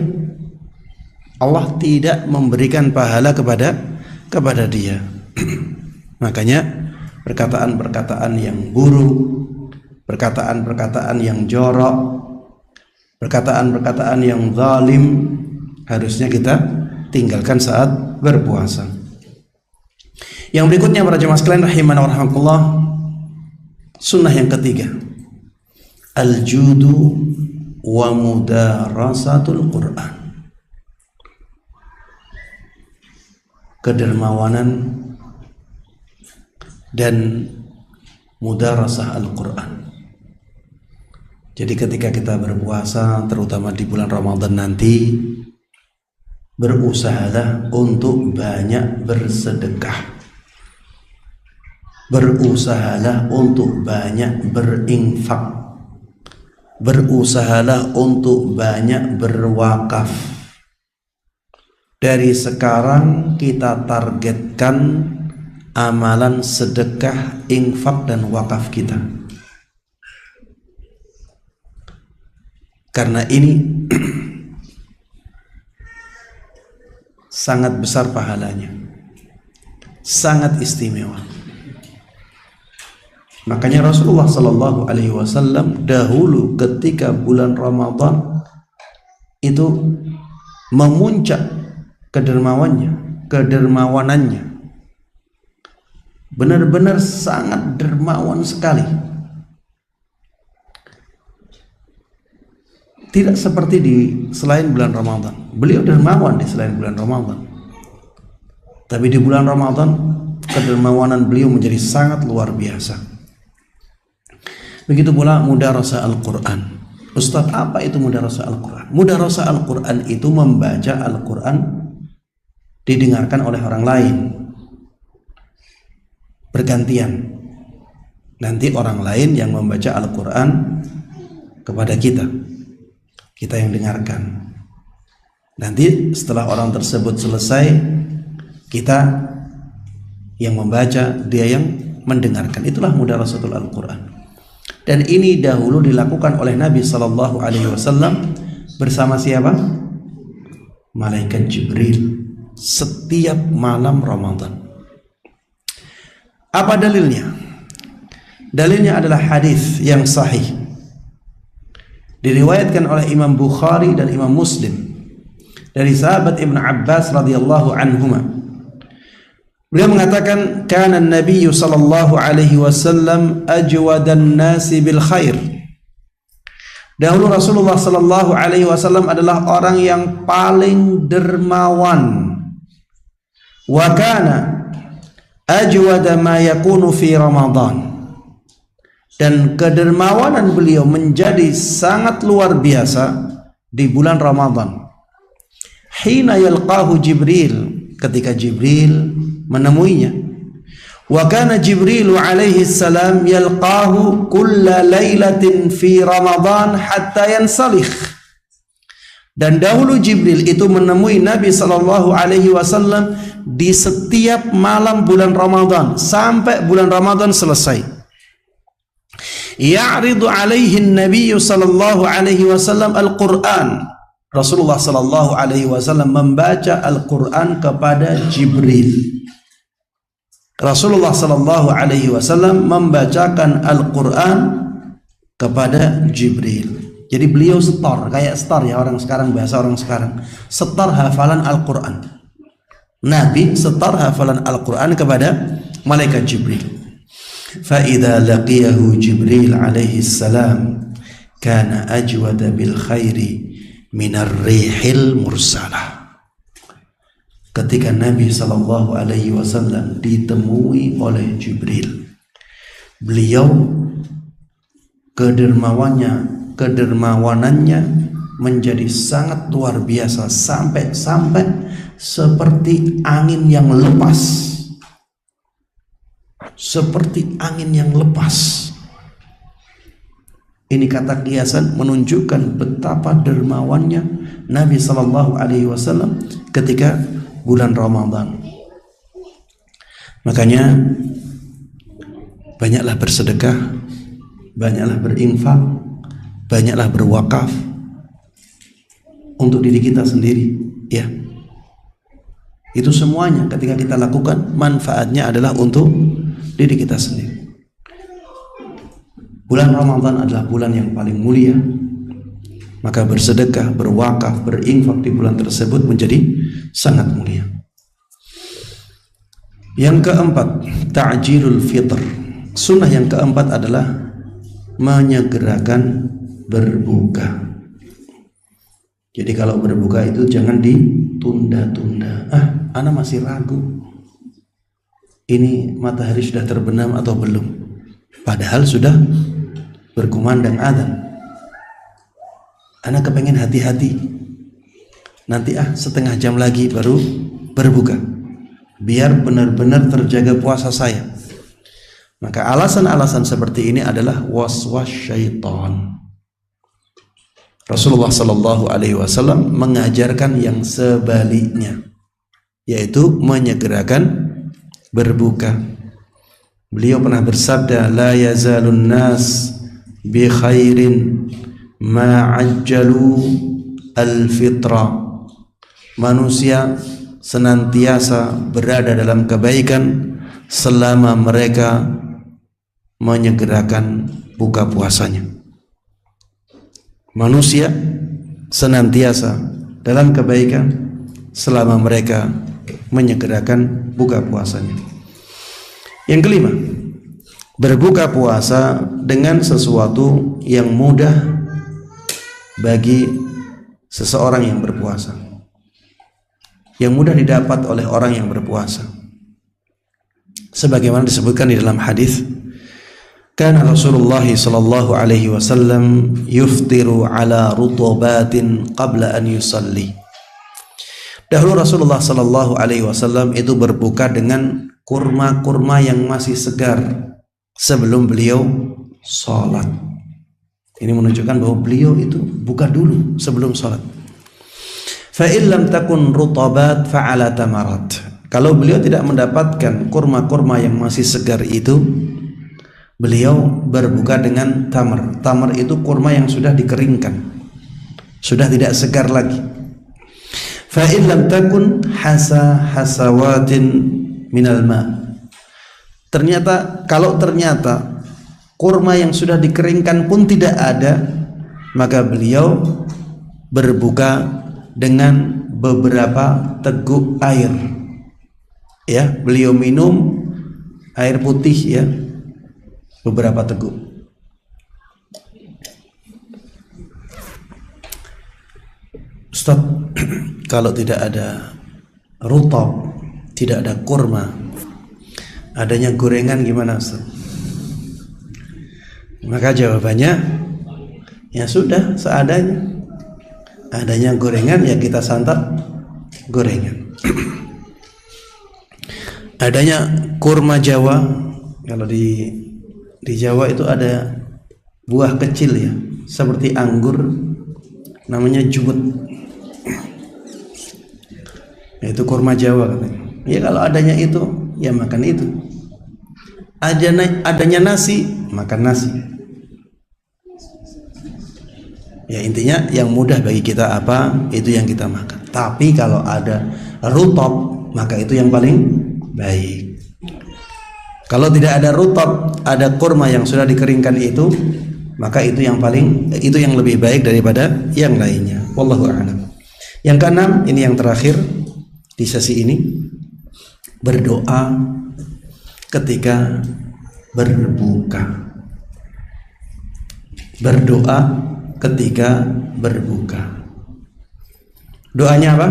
Allah tidak memberikan pahala kepada dia. Makanya perkataan-perkataan yang buruk, perkataan-perkataan yang jorok, perkataan-perkataan yang zalim harusnya kita tinggalkan saat berpuasa. Yang berikutnya para jemaah sekalian rahimana wa rahimakumullah, sunnah yang ketiga, al-judu wa mudarasatul Quran. Kedermawanan dan mudarasah Al-Quran. Jadi ketika kita berpuasa, terutama di bulan Ramadan nanti, berusahalah untuk banyak bersedekah. Berusahalah untuk banyak berinfak. Berusahalah untuk banyak berwakaf. Dari sekarang kita targetkan amalan sedekah, infak dan wakaf kita. Karena ini sangat besar pahalanya, sangat istimewa. Makanya Rasulullah sallallahu alaihi wasallam dahulu ketika bulan Ramadan itu memuncak kedermawanannya. Benar-benar sangat dermawan sekali. Tidak seperti di selain bulan Ramadan. Beliau dermawan di selain bulan Ramadan. Tapi di bulan Ramadan kedermawanan beliau menjadi sangat luar biasa. Begitu pula mudarasah Al-Quran. Ustaz, apa itu mudarasah Al-Quran? Mudarasah Al-Quran itu membaca Al-Quran didengarkan oleh orang lain, bergantian. Nanti orang lain yang membaca Al-Quran kepada kita yang dengarkan. Nanti setelah orang tersebut selesai, kita yang membaca, dia yang mendengarkan. Itulah mudarasatul Al-Quran. Dan ini dahulu dilakukan oleh Nabi Sallallahu Alaihi Wasallam bersama siapa? Malaikat Jibril setiap malam Ramadan. Apa dalilnya? Dalilnya adalah hadis yang sahih, diriwayatkan oleh Imam Bukhari dan Imam Muslim dari sahabat Ibn Abbas radhiyallahu anhuma. Beliau mengatakan, kana Nabi sallallahu alaihi wasallam ajwadan nasi bil khair. Dahulu Rasulullah sallallahu alaihi wasallam adalah orang yang paling dermawan. Wa kana ajwada ma yakunu fi Ramadan. Dan kedermawanan beliau menjadi sangat luar biasa di bulan Ramadan. Hina yalqahu Jibril, ketika Jibril menemuinya. Wa kana Jibril alaihi salam yalqahu kulla lailatin fi Ramadan hatta yansalikh. Dan dahulu Jibril itu menemui Nabi sallallahu alaihi wasallam di setiap malam bulan Ramadan sampai bulan Ramadan selesai. Ya'ridu alaihi an-nabiy sallallahu alaihi wasallam al-Qur'an. Rasulullah sallallahu alaihi wasallam membaca Al-Qur'an kepada Jibril. Rasulullah sallallahu alaihi wasallam membacakan Al-Qur'an kepada Jibril. Jadi beliau setor, kayak setor ya orang sekarang, bahasa orang sekarang. Setor hafalan Al-Qur'an. Nabi setor hafalan Al-Qur'an kepada malaikat Jibril. Fa idza laqiyahu Jibril alaihi salam kana ajwada bil khairi minar rihil mursalah. Ketika Nabi sallallahu alaihi wasallam ditemui oleh Jibril, beliau kedermawanannya menjadi sangat luar biasa, sampai seperti angin yang lepas, seperti angin yang lepas. Ini kata kiasan menunjukkan betapa dermawannya Nabi sallallahu alaihi wasallam ketika bulan Ramadan. Makanya banyaklah bersedekah, banyaklah berinfak, banyaklah berwakaf untuk diri kita sendiri, ya. Itu semuanya ketika kita lakukan manfaatnya adalah untuk diri kita sendiri. Bulan Ramadan adalah bulan yang paling mulia, maka bersedekah, berwakaf, berinfak di bulan tersebut menjadi sangat mulia. Yang keempat, ta'jilul fitr. Sunnah yang keempat adalah menyegerakan berbuka. Jadi kalau berbuka itu jangan ditunda-tunda. Ana masih ragu, ini matahari sudah terbenam atau belum, padahal sudah berkumandang adzan. Ana kepengen hati-hati, nanti setengah jam lagi baru berbuka, biar benar-benar terjaga puasa saya. Maka alasan-alasan seperti ini adalah waswas syaitan. Rasulullah sallallahu alaihi wasallam mengajarkan yang sebaliknya, yaitu menyegerakan berbuka. Beliau pernah bersabda, la yazalun nas bi khairin ma ajjalu al-fitra. Manusia senantiasa berada dalam kebaikan selama mereka menyegerakan buka puasanya. Manusia senantiasa dalam kebaikan selama mereka menyegerakan buka puasanya. Yang kelima, berbuka puasa dengan sesuatu yang mudah bagi seseorang yang berpuasa, yang mudah didapat oleh orang yang berpuasa. Sebagaimana disebutkan di dalam hadis, kana Rasulullah sallallahu alaihi wasallam yuftiru ala rutubatin qabla an yusalli. Dahulu Rasulullah sallallahu alaihi wasallam itu berbuka dengan kurma-kurma yang masih segar sebelum beliau sholat. Ini menunjukkan bahwa beliau itu buka dulu sebelum sholat. Fa in lam takun rutabat fa ala tamarat. Kalau beliau tidak mendapatkan kurma-kurma yang masih segar itu, beliau berbuka dengan tamar. Tamar itu kurma yang sudah dikeringkan, sudah tidak segar lagi. Fa in lam takun hasawatin minal ma. Kalau ternyata kurma yang sudah dikeringkan pun tidak ada, maka beliau berbuka dengan beberapa teguk air. Ya, beliau minum air putih ya, beberapa teguk. Ustaz, kalau tidak ada rutab, tidak ada kurma, adanya gorengan gimana Ustaz? Maka jawabannya, ya sudah seadanya. Adanya gorengan ya kita santap gorengan. Adanya kurma Jawa, kalau di Jawa itu ada buah kecil ya, seperti anggur, namanya jubut. Itu kurma Jawa katanya. Ya kalau adanya itu, ya makan itu. Adanya nasi, makan nasi. Ya intinya yang mudah bagi kita apa, itu yang kita makan. Tapi kalau ada rutab, maka itu yang paling baik. Kalau tidak ada rutab, ada kurma yang sudah dikeringkan itu, maka itu yang lebih baik daripada yang lainnya. Wallahu a'lam. Yang keenam, ini yang terakhir di sesi ini, berdoa ketika berbuka. Berdoa ketika berbuka. Doanya apa?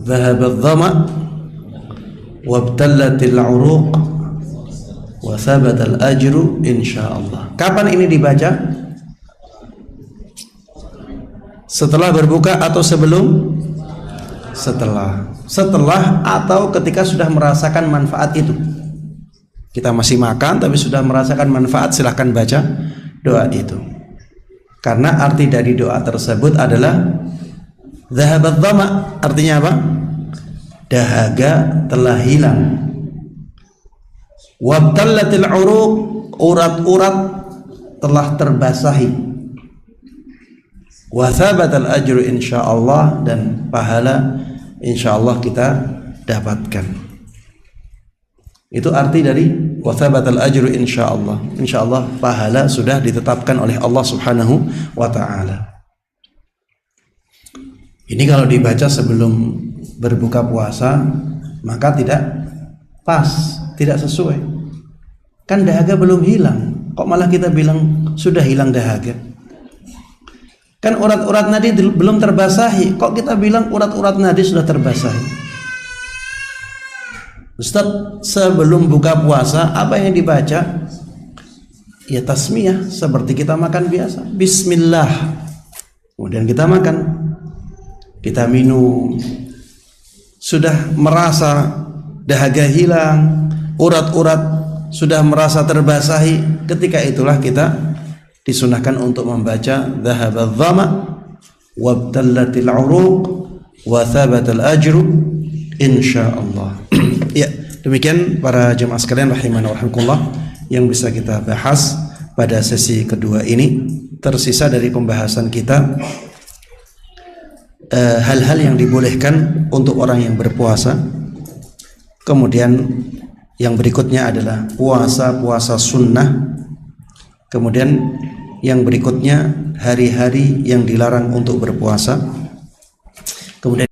Dhahabadh dhama wabtallatil 'uruq wa thabatal ajru insyaallah. Kapan ini dibaca? Setelah berbuka atau sebelum? Setelah atau ketika sudah merasakan manfaat itu. Kita masih makan tapi sudah merasakan manfaat, silahkan baca doa itu. Karena arti dari doa tersebut adalah dhahabadh dhama, artinya apa? Dahaga telah hilang. Wabtallatil 'uruq, urat-urat telah terbasahi. Wa thabatal ajru insyaallah, dan pahala insyaallah kita dapatkan. Itu arti dari wa thabatal ajru insyaallah. Insyaallah pahala sudah ditetapkan oleh Allah Subhanahu wa taala. Ini kalau dibaca sebelum berbuka puasa maka tidak pas, tidak sesuai. Kan dahaga belum hilang, kok malah kita bilang sudah hilang dahaga? Kan urat-urat nadi belum terbasahi, kok kita bilang urat-urat nadi sudah terbasahi? Ustaz, sebelum buka puasa apa yang dibaca? Ya tasmiyah, seperti kita makan biasa. Bismillah. Kemudian kita makan, kita minum. Sudah merasa dahaga hilang, urat-urat sudah merasa terbasahi, ketika itulah kita disunahkan untuk membaca dhahabadh dhama wabtallatil 'uruq wa thabatal ajru insyaallah. Ya, demikian para jemaah sekalian rahimana wa rahimakumullah yang bisa kita bahas pada sesi kedua ini. Tersisa dari pembahasan kita hal-hal yang dibolehkan untuk orang yang berpuasa. Kemudian yang berikutnya adalah puasa sunnah. Kemudian yang berikutnya hari-hari yang dilarang untuk berpuasa. Kemudian